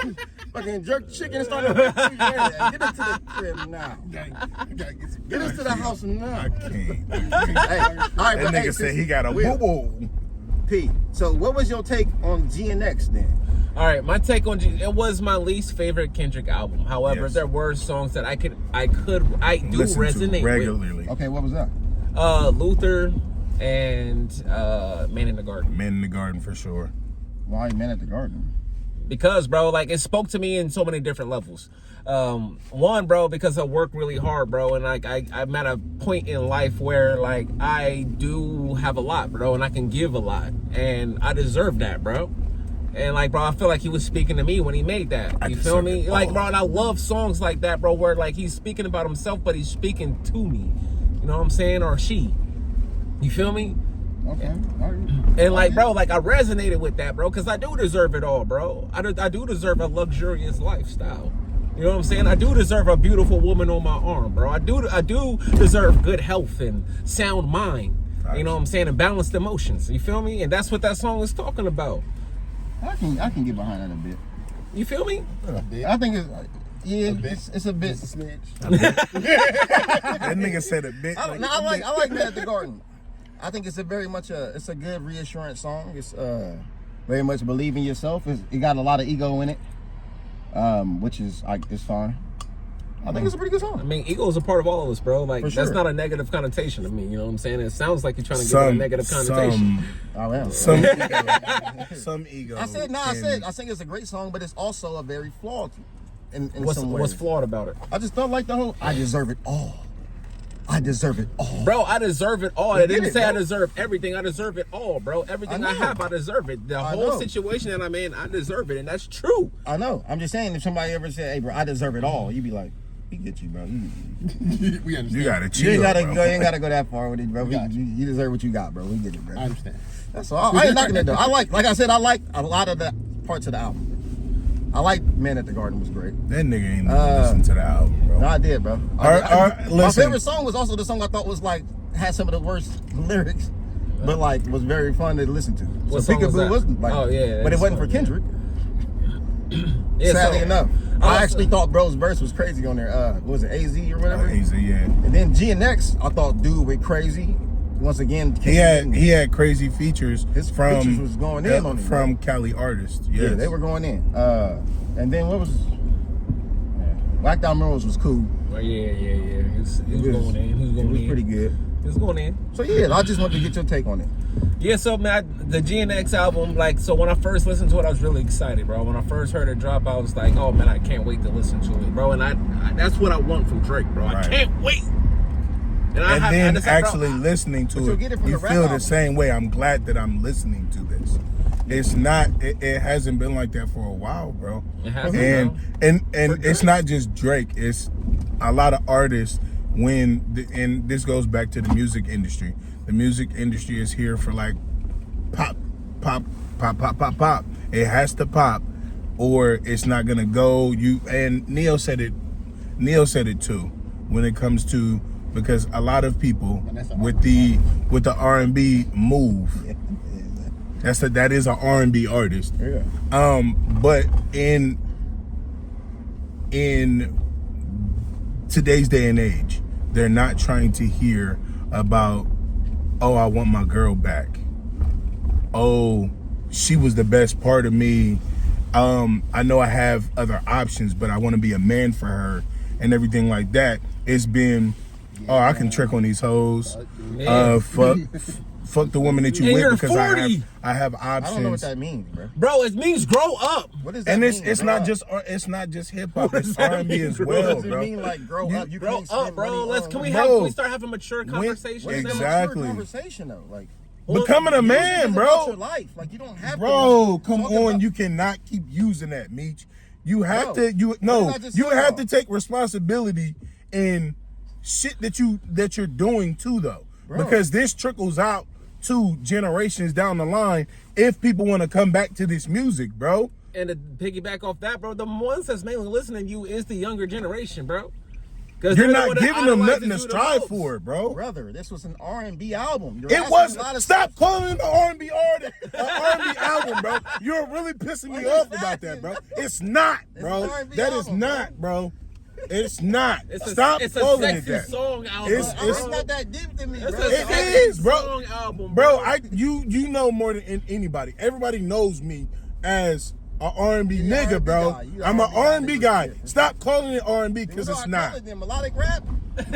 Fucking jerk chicken and started to get us to the crib now. Get us to the house now. I can't. Hey, all right, That but hey, nigga said he got a Will, boo-boo. P. So what was your take on GNX then? All right, my take on it was my least favorite Kendrick album. However, Yes. there were songs that I do Listen to resonate with. regularly. Okay, what was that? Luther and Man in the Garden. Man in the Garden for sure. Why Man at the Garden? Because, bro, like, it spoke to me in so many different levels. One, bro, because I work really hard, bro, and like I'm at a point in life where like I do have a lot, bro, and I can give a lot, and I deserve that, bro. And like, bro, I feel like he was speaking to me when he made that. You feel me? Like, bro, and I love songs like that, bro, where like he's speaking about himself, but he's speaking to me. You know what I'm saying? Or she. You feel me? Okay. And like, bro, like I resonated with that, bro, because I do deserve it all, bro. I do deserve a luxurious lifestyle. You know what I'm saying? I do deserve a beautiful woman on my arm, bro. I do deserve good health and sound mind. You know what I'm saying? And balanced emotions. You feel me? And that's what that song is talking about. I can get behind that a bit. You feel me? I think it's a bit. Snitch. That nigga said a bit. I like Man at the Garden. I think it's a good reassurance song. It's very much believe in yourself. It got a lot of ego in it, which is it's fine. I think it's a pretty good I song. mean, ego is a part of all of us, bro. Like, For sure. that's not a negative connotation to me. You know what I'm saying? It sounds like you're trying to give it a negative connotation. I am. Some ego. I think it's a great song, but it's also a very flawed in some ways. What's flawed about it? I just don't like the whole I deserve it all. I deserve it all. Bro, I deserve it all. You I get didn't it, say I bro. deserve everything. I deserve it all, bro. Everything I know. have, I deserve it. The I whole know. situation that I'm in, I deserve it. And that's true. I know. I'm just saying, if somebody ever said, "Hey, bro, I deserve it all," you'd be like, "We get you, bro. We understand. You gotta You chill, ain't gotta bro. go. You ain't gotta go that far with it, bro. Got you. You deserve what you got, bro. We get it, bro. I understand. That's all. I ain't knocking it though. Like I said, I like a lot of the parts of the album. I like Man at the Garden was great. That nigga ain't even listen to the album, bro. No, I did, bro. My Listen. favorite song was also the song I thought was like had some of the worst lyrics, but like was very fun to listen to. What so song was Peekaboo that? wasn't like, Oh, yeah, but it that's wasn't for fun, yeah. Kendrick. Yeah, Sadly so- enough, I I also- actually thought Bro's verse was crazy on there. What was it, AZ or whatever? Easy, yeah. And then GNX, I thought dude went crazy. Once again, He had crazy features His from features was going in on him, from Cali Artist. Yes. Yeah, they were going in. And then what was Black Dot Murals was cool. Oh, yeah. He was going in. He was It going was in. pretty good. He was going in. So yeah, I just wanted to get your take on it. Yeah, so man, the GNX album, like, so when I first listened to it, I was really excited, bro. When I first heard it drop, I was like, oh man, I can't wait to listen to it, bro. And I that's what I want from Drake, bro. I Right. can't wait. And And then just said, bro, actually listening But to you'll it, get it from you the rap feel the album. same way. I'm glad that I'm listening to this. It's not. It hasn't been like that for a while, bro. It hasn't, And bro. and For it's Drake. not just Drake. It's a lot of artists. And this goes back to the music industry. The music industry is here for like pop. It has to pop, or it's not gonna go. And Neo said it too. When it comes to, because a lot of people with the R&B move. That is an R&B artist. Yeah. But in today's day and age, they're not trying to hear about, oh, I want my girl back. Oh, she was the best part of me. I know I have other options, but I want to be a man for her and everything like that. It's been, oh, I can trick on these hoes. Fuck the woman that you And with you're because 40. I have I options. don't know what that means, bro. Bro, it means grow up. What does that And mean? it's not just hip hop. It's R&B as What well, does it bro. mean like grow up? You Grow can't spend up, bro. money Can on- we start having mature conversations? What is a Exactly. mature conversation though? Like Becoming a man, it's about your bro. life. Like you don't have Bro, to come talk on. about- You cannot keep using that, Meech. You have Bro, to. You what no. did I just You say, have though? to take responsibility in shit that you're doing too, though, Bro. because this trickles out to generations down the line. If people want to come back to this music, bro, And to piggyback off that, bro, the ones that's mainly listening to you is the younger generation, bro. Because You're not giving them nothing to strive for, bro. Brother, this was an R&B album. It was. Stop calling it an R&B artist, an R&B album, bro. You're really pissing me off about that, bro. It's not, bro. That is not, bro. It's not. Stop calling it that. Song album. It's not that deep to me, bro. It is, bro. Song album, bro. You know more than anybody. Everybody knows me as an R&B nigga, bro. I'm an R&B guy. Stop calling it R&B because it's not. Melodic rap?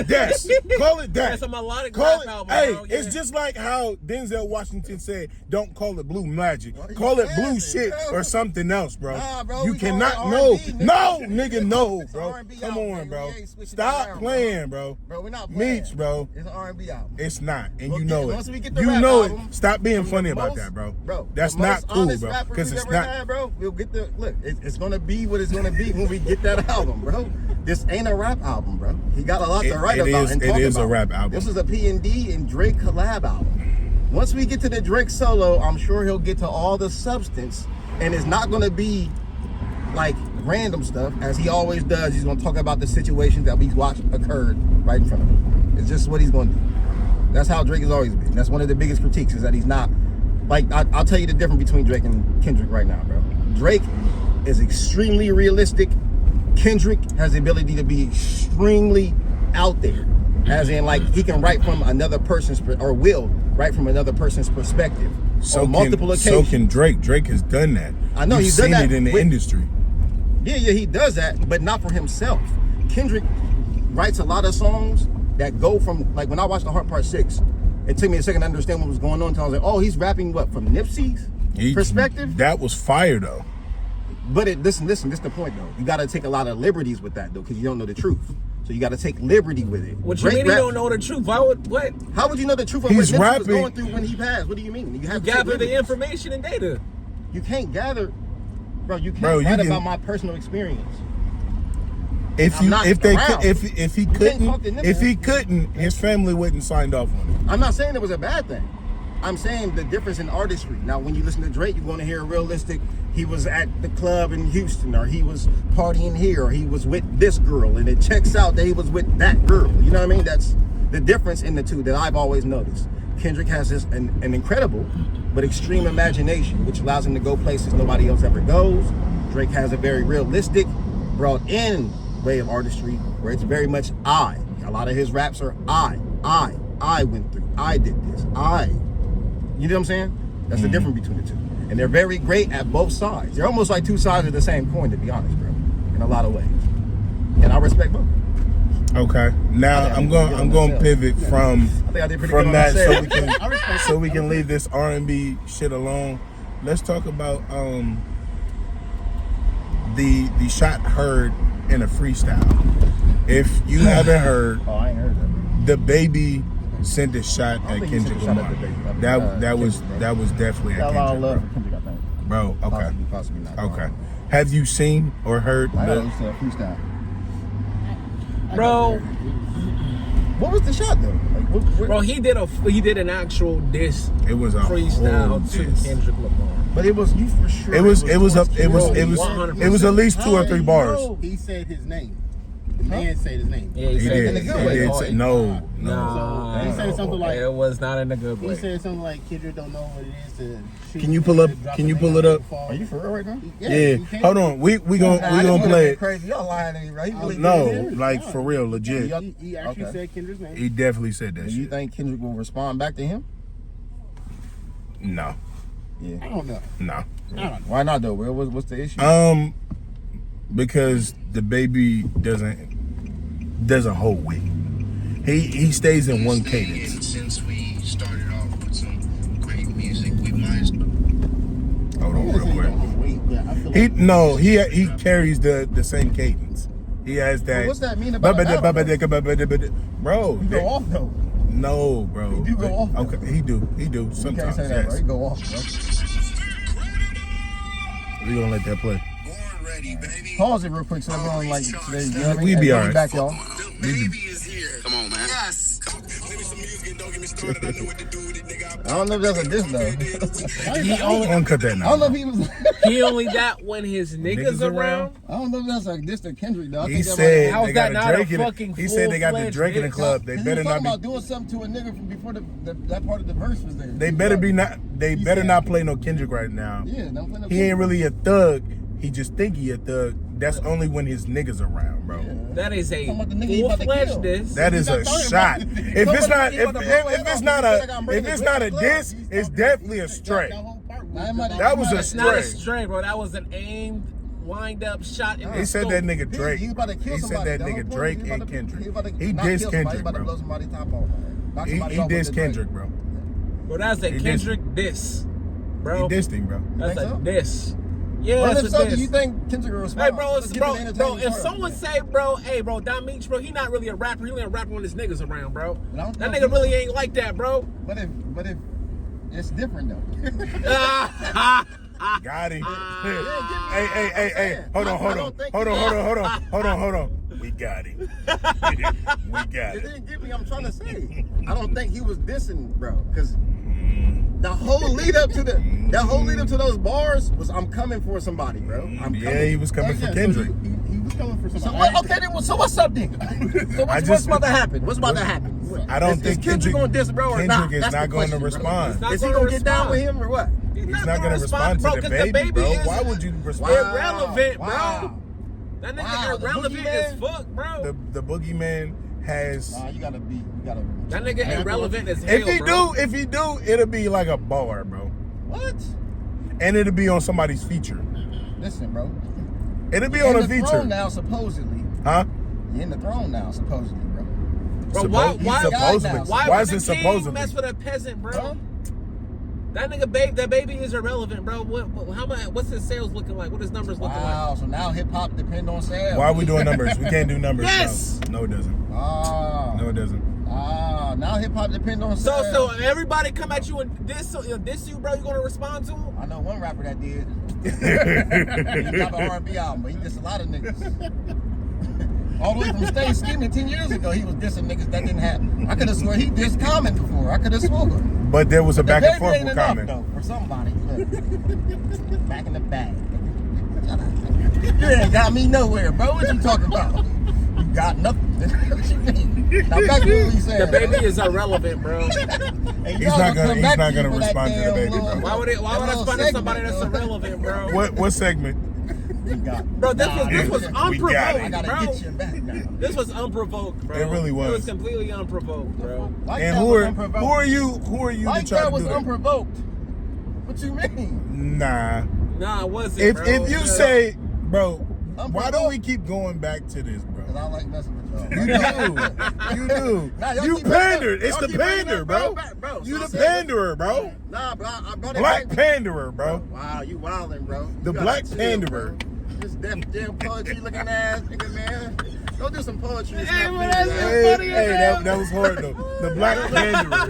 Yes, call it that. It's a melodic call rap it, album, hey, bro. it's just like how Denzel Washington said, "Don't call it blue magic. Call it blue shit or something else, bro." Nah, bro, you we cannot call it no, R&B, no, nigga, no, bro. R&B Come album, on, baby. bro. We ain't switching Stop it around, playing, bro. Bro, we're not playing. Meech, bro. It's an R&B album. It's not, and We'll you know once we it. get the You rap know album, it. Stop being from funny the about most- that, bro. Bro, that's the not most cool, honest bro. rappers Because we've it's ever not. had, bro. We'll get the look. It's gonna be what it's gonna be when we get that album, bro. This ain't a rap album, bro. He got a lot to write about and talk about. It is a rap album. This is a P&D and Drake collab album. Once we get to the Drake solo, I'm sure he'll get to all the substance, and it's not gonna be like random stuff as he always does. He's gonna talk about the situations that we've watched occurred right in front of him. It's just what he's gonna do. That's how Drake has always been. That's one of the biggest critiques is that he's not like I'll tell you the difference between Drake and Kendrick right now, bro. Drake is extremely realistic. Kendrick has the ability to be extremely out there, as in like he can write from another person's or will write from another person's perspective on multiple occasions. So can Drake. Drake has done that. I know You've he's done seen that it in the industry. Yeah, he does that, but not for himself. Kendrick writes a lot of songs that go from like when I watched the Heart Part 6, it took me a second to understand what was going on until I was like, oh, he's rapping what from Nipsey's perspective? That was fire though. But listen, this is the point though. You gotta take a lot of liberties with that though, because you don't know the truth. So you gotta take liberty with it. What you mean you don't know the truth? Why would what? How would you know the truth of what He's Nipsey was rapping. going through when he passed? What do you mean? You have to Gather take the liberties. information and data. You can't gather, bro. You can't Bro, you write can- about my personal experience. If I'm not around. if he You can't talk to couldn't, Nipsey. if he couldn't, his family wouldn't signed off on it. I'm not saying it was a bad thing. I'm saying the difference in artistry. Now, when you listen to Drake, you're going to hear realistic. He was at the club in Houston, or he was partying here, or he was with this girl, and it checks out that he was with that girl. You know what I mean? That's the difference in the two that I've always noticed. Kendrick has this an incredible but extreme imagination, which allows him to go places nobody else ever goes. Drake has a very realistic, brought in way of artistry where it's very much I. A lot of his raps are I went through, I did this, you know what I'm saying? That's the difference between the two. And they're very great at both sides. They're almost like two sides of the same coin, to be honest, bro, in a lot of ways. And I respect both. Okay. Now I'm going to pivot from I think I did pretty good on that myself. so we can leave this R&B shit alone. Let's talk about the shot heard in a freestyle. If you haven't heard, Oh, I ain't heard that. the baby sent a shot I at think he sent Kendrick a shot Lamar. at the baby. That was Kendrick, bro. that was definitely Got at a lot of Kendrick, love for Kendrick, I think. bro. Okay. Possibly not. Okay. Have you seen or heard I gotta the? listen to a freestyle. Bro, What was the shot though? Like, what, bro, he did an actual diss It was a whole freestyle to diss. Kendrick Lamar. but it was you for sure. It was towards it was Bro, at least 2 or 3 bars. He said his name. The man said his name. Yeah, He said did. it in a He good way. did Oh, say, he- no. Nah, He said something like- it was not in a good He way. said something like Kendrick don't know what it is to shoot. Can you pull up- to drop can you a pull name it up? and fall. Are you for real right now? Yeah. you can. Hold on. We gonna play it. Crazy, y'all lying to me, right? He really No, did it? like for real, legit. He actually Okay. said Kendrick's name. He definitely said that Do you shit. think Kendrick will respond back to him? No, Yeah. I don't know. no. I don't know. Why not though? What's the issue? Because the baby doesn't hold weight. He stays in one cadence. And since we started off with some great music, we might. Hold on, real quick. Wait, but I feel like He carries the same cadence. He has that. Well, what's that mean about an album, bro? You go off though. No, bro. He do go off, Okay, he do. You can't Sometimes, say that, bro. yes. He go off, bro. We gonna let that play. Born ready, baby. Pause it real quick so everyone like today. You know what I mean? We be Hey, alright. back, y'all. The baby is here. Come on, man. Yes. I don't know if that's a diss though. He only Don't cut that I now. don't know if he was. he only that when his niggas around. I don't know if that's a diss to Kendrick though. I He think that said How's they that got not a a Drake in fucking it. He said they got the full-fledged Drake in the diss? club. They he better was not talking be. about doing something to a nigga from before that part of the verse was there. They better be not. They He better said- not play no Kendrick right now. Yeah, don't play no He ain't really a thug. He just think he a thug. That's only when his niggas around, bro. That is a Talking about the nigga he about to kill. full-fledged diss. That is a He's not talking shot. about- If Somebody it's not, he if, about to blow if it it's off. not He said, a, "I got if Brandon it's Drake not a in the club." diss, He's it's talking- definitely a That stray. whole part was That about- was a It's not a stray. stray, bro. That was an aimed, wind up shot in He the said scope. that nigga Drake. He about to kill He said somebody. that The whole nigga point Drake is he and about to- Kendrick. he about to He not dissed kill somebody, Kendrick, He about to bro. blow somebody's top off. Knock He somebody off with dissed the Drake. Kendrick, bro. Bro, that's a He dissed- Kendrick diss, He bro. dissed him, bro. That's think a so? diss. Yeah, Well, that's if so, a do diss. you think Kendrick will respond? Hey, bro, Let's it's, get bro, to the bro. entertaining If part. someone say, bro, hey, bro, Don Meech, bro, he not really a rapper. He only a rapper when his niggas around, bro. But I don't That know. nigga really ain't like that, bro. But if it's different though. Got him. Ah. Hey. Hold I on. don't think- Hold on. We got him. We got It it. didn't get me. I'm trying to say. I don't think he was dissing, bro, because the whole lead up to those bars was I'm coming for somebody, bro. I'm Yeah, coming. he was coming for Yeah, so Kendrick. he was coming for So somebody. what? Okay, then. So what's up then? So what's about to happen? What's about to happen? I don't Is think Kendrick gonna diss, bro, or Kendrick not? is That's not the going to question, bro. respond. Not Is he gonna gonna get down with respond. him or what? He's He's not going to respond bro, to the 'cause baby, bro. is Why would you respond? irrelevant, bro? Wow. That nigga Wow, the irrelevant boogeyman? as fuck, bro. The boogeyman has. Nah, you gotta. That nigga irrelevant as hell, If he do, it'll be like a bar, bro, What? and it'll be on somebody's feature. Listen, bro. It'll be You're on in a the feature, throne now, supposedly. huh? You're in the throne now, supposedly, bro. Bro, why Supposedly. why Why would is the it king supposedly? mess with a peasant, bro? Huh? That nigga, that baby is irrelevant, bro. How much? What's his sales looking like? What his numbers looking like? Wow. So now hip hop depend on sales. Why are we doing numbers? We can't do numbers. Yes! No, it doesn't. Ah. No, it doesn't. Ah. Now hip hop depend on So sales. everybody come at you and diss you, bro. You gonna respond to him? I know one rapper that did. He dropped an R&B album, but he dissed a lot of niggas. All the way from Stay Skinny 10 years ago, he was dissing niggas that didn't happen. I could have swore he dissed Common before. I could have sworn. But there was a back and forth ain't with enough, Common. though, for somebody. Look. Back in the bag. You ain't got me nowhere, bro. What you talking about? You got nothing. What you mean? Now back to what we said. The baby is irrelevant, bro. He's not gonna respond to the baby, bro. Why would I respond to somebody that's irrelevant, bro? What segment? You got Bro, this was we got it. I unprovoked, gotta bro. get you back now. This was unprovoked, bro. It really was. It was completely unprovoked, bro. Like And that who was are unprovoked. you Like to try that to was do that? unprovoked. What you mean? Nah. Nah, it wasn't, If bro. you Yeah. say, bro, why Unprovoked. don't we keep going back to this, bro? Cause I like messing with y'all. You do. You do. Nah, y'all You keep bringing pandered. up- It's y'all the keep bringing pander, up, bro. bro. You So I the said- panderer, bro. Nah, bro. I brought it Black back. panderer, bro. Wow, you wildin', bro. The You gotta black chill, panderer. bro. This Def Jam poetry looking ass nigga, man. Go do some poetry. and Hey, stuff, man, man. that's funny as hell. That was hard though. The black panderer.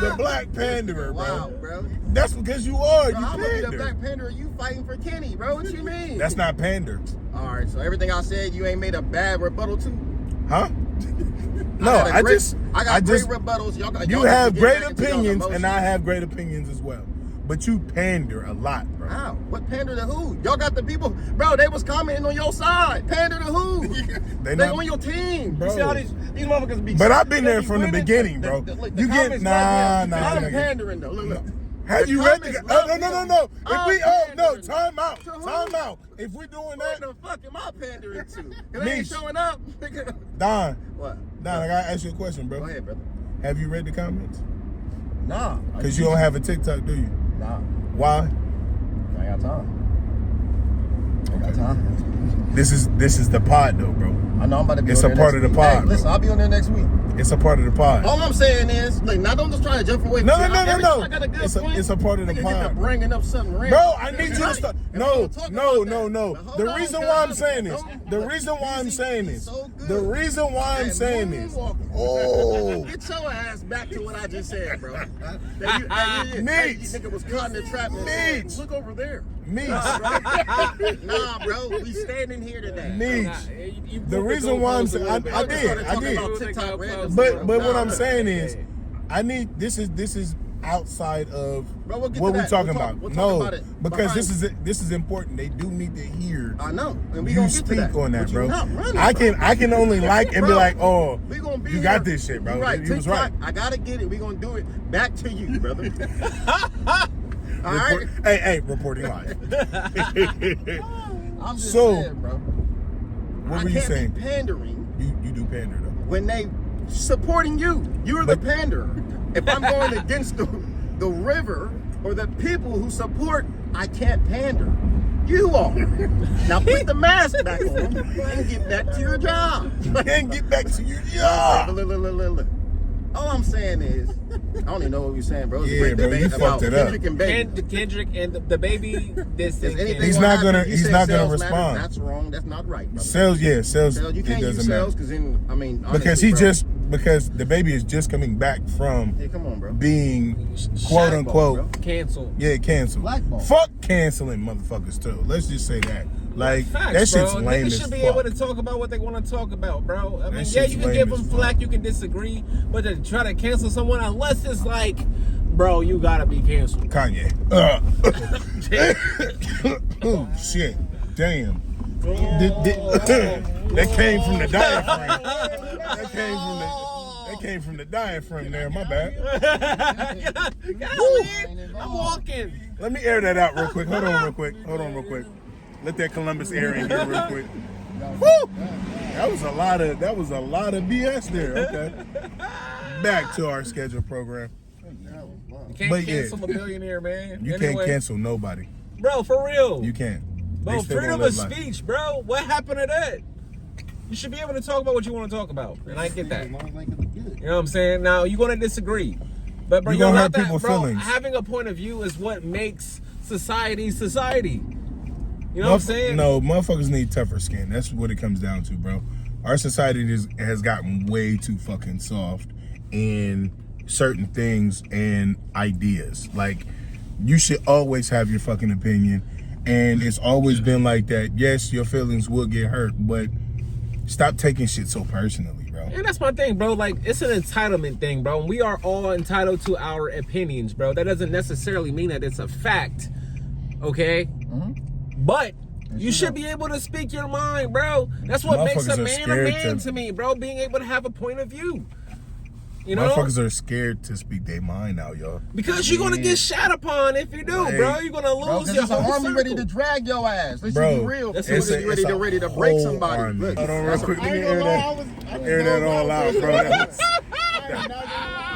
The black panderer, Wow, bro. bro. That's because you are. Bro, You I'm gonna be the pander. black panderer. You fighting for Kenny, bro. What you mean? That's not pander. All right. So everything I said, you ain't made a bad rebuttal to. Huh? No, got I great- just I got great rebuttals. Y'all got. You y'all have get great back into y'all's opinions, and I emotions. have great opinions as well. But you pander a lot, bro. How? What pander to who? Y'all got the people, bro. They was commenting on your side. Pander to who? They They not- on your team, Bro. You see how these motherfuckers be. But I've been they there be from the winning. beginning, bro. Look, You get- comments nah. I'm pandering though. Look. Have The you read the? comments Oh, love no. you. If we, I'm no, pandering. time out, To who? time out. If we're doing What that, the fuck am I pandering to? Cause they ain't Meech. showing up. Nigga. Don, What? I gotta ask you a question, Go bro. ahead, brother. Have you read the comments? Nah. Because you don't have a TikTok, do you? Nah. Why? I ain't got time. I ain't got time. This is the pod, though, bro. I know I'm about to be It's on a there part next of the week. pod, Hey, listen, bro. I'll be on there next week. It's a part of the pod. All I'm saying is, like, now don't just try to jump away. No, from no, shit. no, Every no, time I got a good it's point, a part of the nigga get to pod. bringing up something random. Bro, I need you to Right. stop. And we No, gonna talk no, about no, that. no. But hold The on, reason cuz. why I'm saying this, Don't- the reason why I'm saying He's this, so good. the reason why I'm Hey, saying this. moonwalking. Oh, Get your ass back to what I just said, bro. Meech. You nigga was caught in the trap. and Meech. said, look over there. Meech, Nah, bro. We standing here today. Meech. The reason why I'm saying, I did. TikTok random But stuff. what I'm saying is, I need this is outside of Bro, we'll get what to we're that. talking We'll about. talk No, about it because behind- this is important. They do need to hear I know. And we you gonna get to speak that. on that, But bro. you're not running, I bro. can only like and be Bro, like, oh, we gonna be you got here. this shit, bro. You right. You was right. TikTok, I gotta get it. We gonna do it. Back to you, brother. All right. Hey, reporting live. I'm just So, saying, bro. What I were you can't saying? be pandering You do pander though. when they supporting you. You're the But- panderer. If I'm going against the river or the people who support, I can't pander. You are. Now put the mask back on and get back to your job. And get back to your job. Look. All I'm saying is, I don't even know what you're saying, bro. It's a Yeah, great bro, debate you about fucked it up. Kendrick and Baby. Kendrick and the baby. This Is anything He's gonna not happen? gonna- You he's said not gonna sales matter. respond. That's wrong. That's not right, brother. Sales, you You it can't use doesn't sales matter. because Because because the baby is just coming back from Hey, come on, bro. being quote unquote canceled. canceled. Blackball. Fuck canceling motherfuckers too. Let's just say that. Like Facts, that shit's bro. lame Niggas as should be fuck. able to talk about what they want to talk about, bro. I mean, That yeah, shit's you can lame give as them fuck. flack, you can disagree, but to try to cancel someone, unless it's like, bro, you gotta be canceled. Kanye. Oh shit. Damn. That came from the diaphragm. That came from the diaphragm there. My bad. I'm walking. Let me air that out real quick. Hold on real quick. Let that Columbus air in here real quick. Woo! That was a lot of BS there. Okay. Back to our scheduled program. You can't But yeah. cancel a billionaire, man. You Anyway, can't cancel nobody. Bro, for real. You can't. They Bro, still gonna freedom live of life. speech, bro. What happened to that? You should be able to talk about what you want to talk about, and I get that. As long as they can be good. You know what I'm saying? Now you're gonna disagree, but bro, You you're gonna not hurt that, people's bro. feelings. Having a point of view is what makes society society. You know what I'm saying? No, motherfuckers need tougher skin. That's what it comes down to, bro. Our society has gotten way too fucking soft in certain things and ideas. Like, you should always have your fucking opinion, and it's always been like that. Yes, your feelings will get hurt, but stop taking shit so personally, bro. And that's my thing, bro. Like, it's an entitlement thing, bro. And we are all entitled to our opinions, bro. That doesn't necessarily mean that it's a fact, okay? But you should be able to speak your mind, bro. That's what makes a Motherfuckers are man scared to me, bro. Being able to have a point of view. You know? Motherfuckers are scared to speak their mind out, y'all. Because you're gonna get shot upon if you do, Hey. bro. You're gonna Bro, lose 'cause your it's an whole army ready to circle. drag your ass. Let's Bro, be real. That's It's what it ready is. ready to break Whole somebody. army. Look, Hold on real that's quick. a- Let I me ain't air gonna lie, that. Air that all out, bro.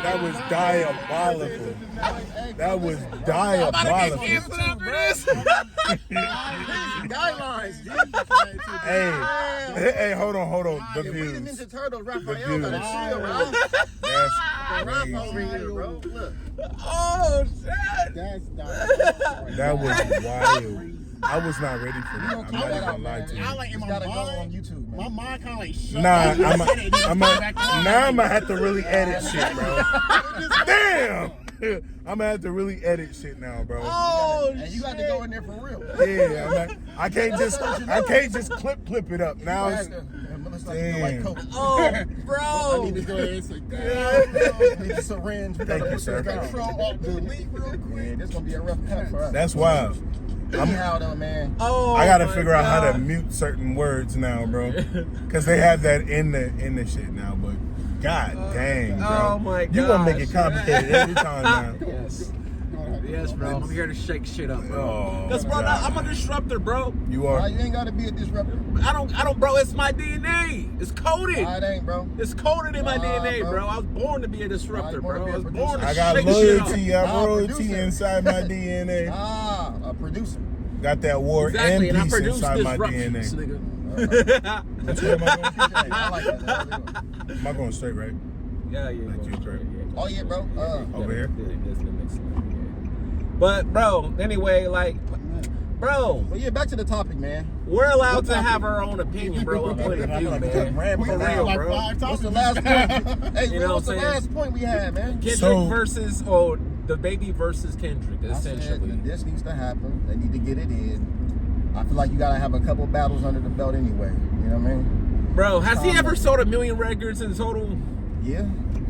That was diabolical. That was diabolical. Guidelines, G. Hey, hold on. The If we the views. Ninja Turtles, Raphael views. got a shield, bro. That's Rap crazy. over here, bro. Look. Oh shit! That's That was wild. I was not ready for that. I'm not even gonna lie to I you. like in It's my gotta go on mind. YouTube, man. My mind kind of like shut Nah, up. I'm gonna have to really edit shit, bro. Damn! I'm gonna have to really edit shit now, bro. Oh And you got to go in there for real. Yeah, I can't just clip it up now. Let's start doing like Damn. Coke. Oh, I bro. need to go ahead and say, need a syringe. We Thank gotta you, put sir. this control off delete real quick. Man, this gonna be a rough cut for us. That's wild. Anyhow, though, man. Oh, I gotta my figure out how to God. mute certain words now, bro, because they have that in the shit now. But god dang, bro, Oh my you gonna make it gosh. complicated every time now. Yes. Yes, bro. I'm here to shake shit up, bro. Oh, Because, bro, God. I'm a disruptor, bro. You Why are. you ain't gotta be a disruptor? I don't, bro. It's my DNA. It's coded. Nah, it ain't, bro. It's coded in my Nah, DNA, bro. bro. I was born to be a disruptor, Nah, you bro. wanna I be was a born to I got shake shit loyalty. up. I have royalty producer. inside my DNA. Ah, a producer. Got that war Exactly, and I and peace produce inside my disruptions, DNA. nigga. Which way am I going? I like that. There we go. Am I going straight, right? Yeah. Like you, bro. Oh, yeah, bro. Over here. But, bro, anyway, like, bro, But yeah, back to the topic, man. we're allowed What to topic? have our own opinion, bro, and point of view, man. Ran For me real, down. like bro. 5 What's the topics. last point? Hey, You know bro, what what's the I'm saying? last point we had, man? Kendrick So- versus, the baby versus Kendrick, I said essentially. that this needs to happen. They need to get it in. I feel like you gotta have a couple battles under the belt anyway. You know what I mean? Bro, has he ever sold 1 million records in total? Yeah.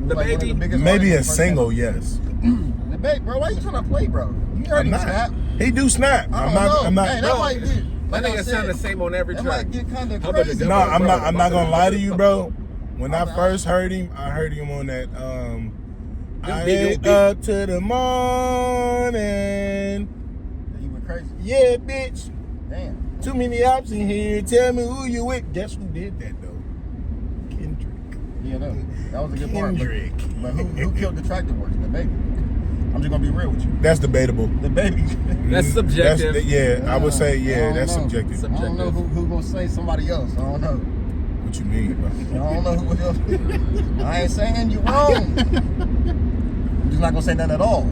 The Like one of Baby? biggest Maybe a artists single, yes. The Baby, bro. Why you trying to play, bro? You heard I'm him not. snap. He do snap. I I'm don't know. not. Hey, that Bro, might be. That Like I nigga said, sound the same on every that track. might get kind of How about crazy. the No, devil? I'm not gonna lie to you, bro. When I I'm- first heard him, I heard him on that. I big ain't old up to the morning. You went crazy. Yeah, bitch. Damn. Too many options here. Tell me who you with. Guess who did that though? Kendrick. Yeah, that was a good part. Kendrick. But who killed the track the worst? The Baby. I'm just gonna be real with you. That's debatable. The Baby. That's subjective. I would say I don't that's know. subjective. I don't know who gonna say somebody else. I don't know. What you mean, bro? I don't know who else. I ain't saying you wrong. I'm just not gonna say nothing at all.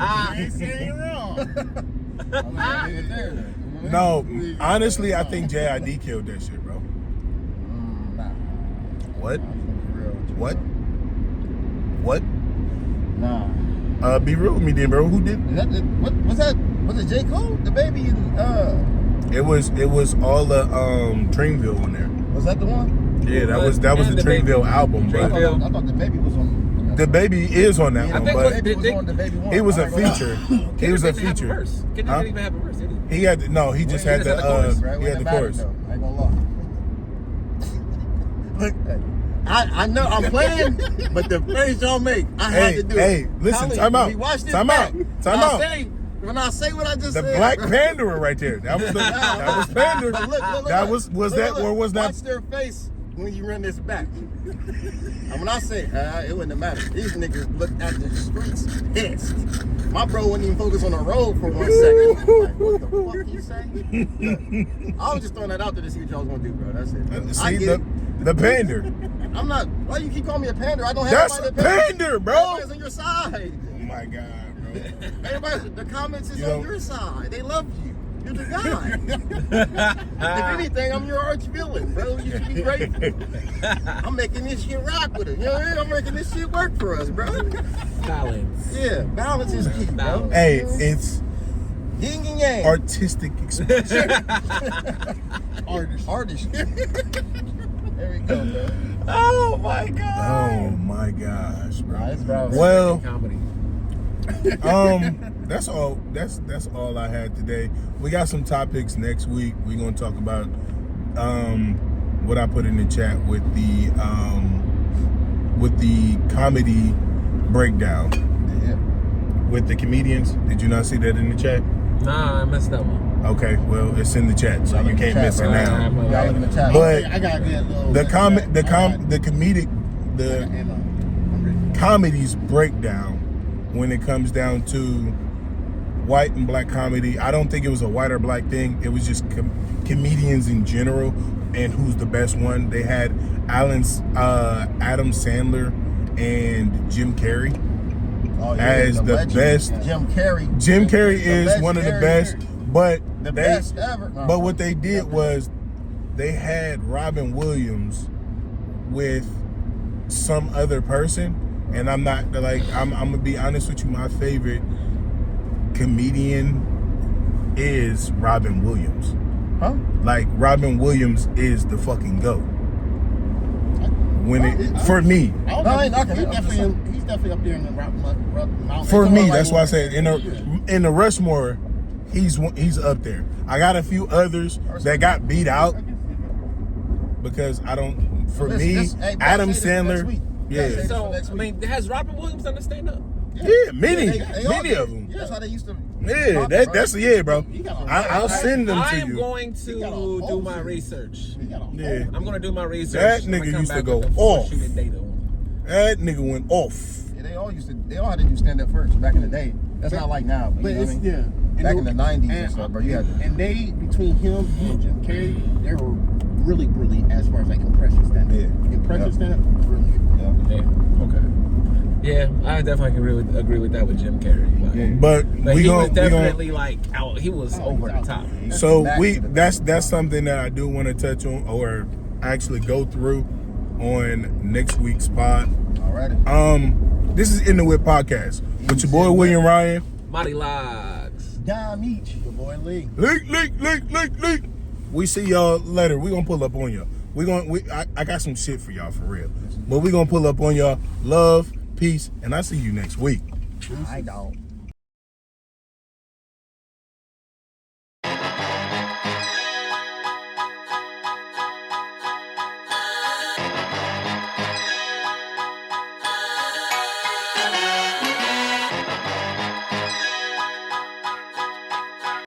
I ain't saying you're wrong. I'm gonna leave it there. No, honestly, I think JID killed that shit, bro. Nah. What? I'm just gonna be real with you, What? bro. What? Nah. Be real with me then, bro. Who did? Is that what was that? Was it J. Cole? The Baby and It was all the Dreamville on there. was that the one? Yeah, that was the The Baby. Dreamville album, I bro. Dreamville. thought the Baby was on. The Baby is on that Yeah, one, the but Baby was on the Baby one. he was I a ain't gonna lie. feature. He Kendrick was a didn't have feature. verse. Kendrick Huh? didn't even have a verse, did he? He had no. He just had just the had the chorus, Right? he had the It chorus. though. I ain't gonna lie. Look, I know I'm playing, but the face y'all make, I had to do it. Hey, listen, Colin, time out. we watched this Time back. out. Time out. When I say what I just The said, Black Panderer right there. That was that was Pander. But look, That look, was look, that look, or was that? Watch their face when you run this back. And when I say it wouldn't matter. These niggas looked at the streets pissed. My bro wouldn't even focus on the road for 1 second. Like, what the fuck you say? I was just throwing that out there to see what y'all was gonna do, bro. That's it. Bro. I See get the Pander. it. I'm not. Why you keep calling me a pander? I don't have That's nobody to pander. Pander, bro. Everybody's on your side. Oh my god, bro. Everybody, the comments is You on know- your side. They love you. You're the guy. If anything, I'm your arch villain, bro. You should be grateful. I'm making this shit rock with it. You know what I mean? I'm making this shit work for us, bro. Balance. Yeah, balance is key, bro. Balance. Hey, it's Yin and yang. artistic expression. Artist. There we go, bro. Oh my god. Oh my gosh, bro. Nah, it's balance. Well, Comedy. that's all. That's all I had today. We got some topics next week. We're gonna talk about what I put in the chat with the comedy breakdown Yeah. with the comedians. Did you not see that in the chat? Nah, I messed that one. Okay, well it's in the chat, so Y'all you in the can't chat, miss it bro. now. Y'all look in the chat. But I got a good little. the I'm comedy's breakdown when it comes down to white and black comedy. I don't think it was a white or black thing. It was just comedians in general and who's the best one. They had Adam Sandler and Jim Carrey Oh, yeah, as the legend. best. Jim Carrey. Jim Carrey The is best one of the Carrey best, here. but The they, best ever. but what they did was they had Robin Williams with some other person, and I'm not like I'm gonna be honest with you. My favorite comedian is Robin Williams. Huh? Like Robin Williams is the fucking GOAT. When it for me, No, I ain't knocking it. He's definitely up there in the rock mountain. for me, like- that's why I said in the Rushmore, he's up there. I got a few others that got beat out because I don't. For Listen, me, hey, bro, Adam say this next Sandler, week. yeah, So, next I week. mean, has Robin Williams done the stand-up? many They all of did. them. That's how they used to. Yeah, rock it, bro. that's bro. I'll send them I to am you. going to got a do whole my series. research. Yeah, I'm going to do my research. That and nigga come used to back go with the off. shooting data on that nigga went off. Yeah, they all had to do stand up first back in the day. That's not like now. But you know it's what I mean? yeah. Back in the 90s and stuff, bro. You had to. And they between him and Jim Carrey, they were really brilliant as far as like impression stand up. Yeah. Impression Yeah. stand up, brilliant. Yeah. Yeah. Okay. Yeah, I definitely can agree with that with Jim Carrey. Like, But he was we definitely like out. He was over the top. So Back we to the- that's something that I do want to touch on or actually go through on next week's pod. Alrighty. This is In the Whip podcast with your boy William Ryan. Mighty Logs. Dom Meech. Your boy Lee. Leak. We see y'all later. We gonna pull up on you. I got some shit for y'all for real. But we gonna pull up on y'all. Love, peace, and I see you next week. I don't.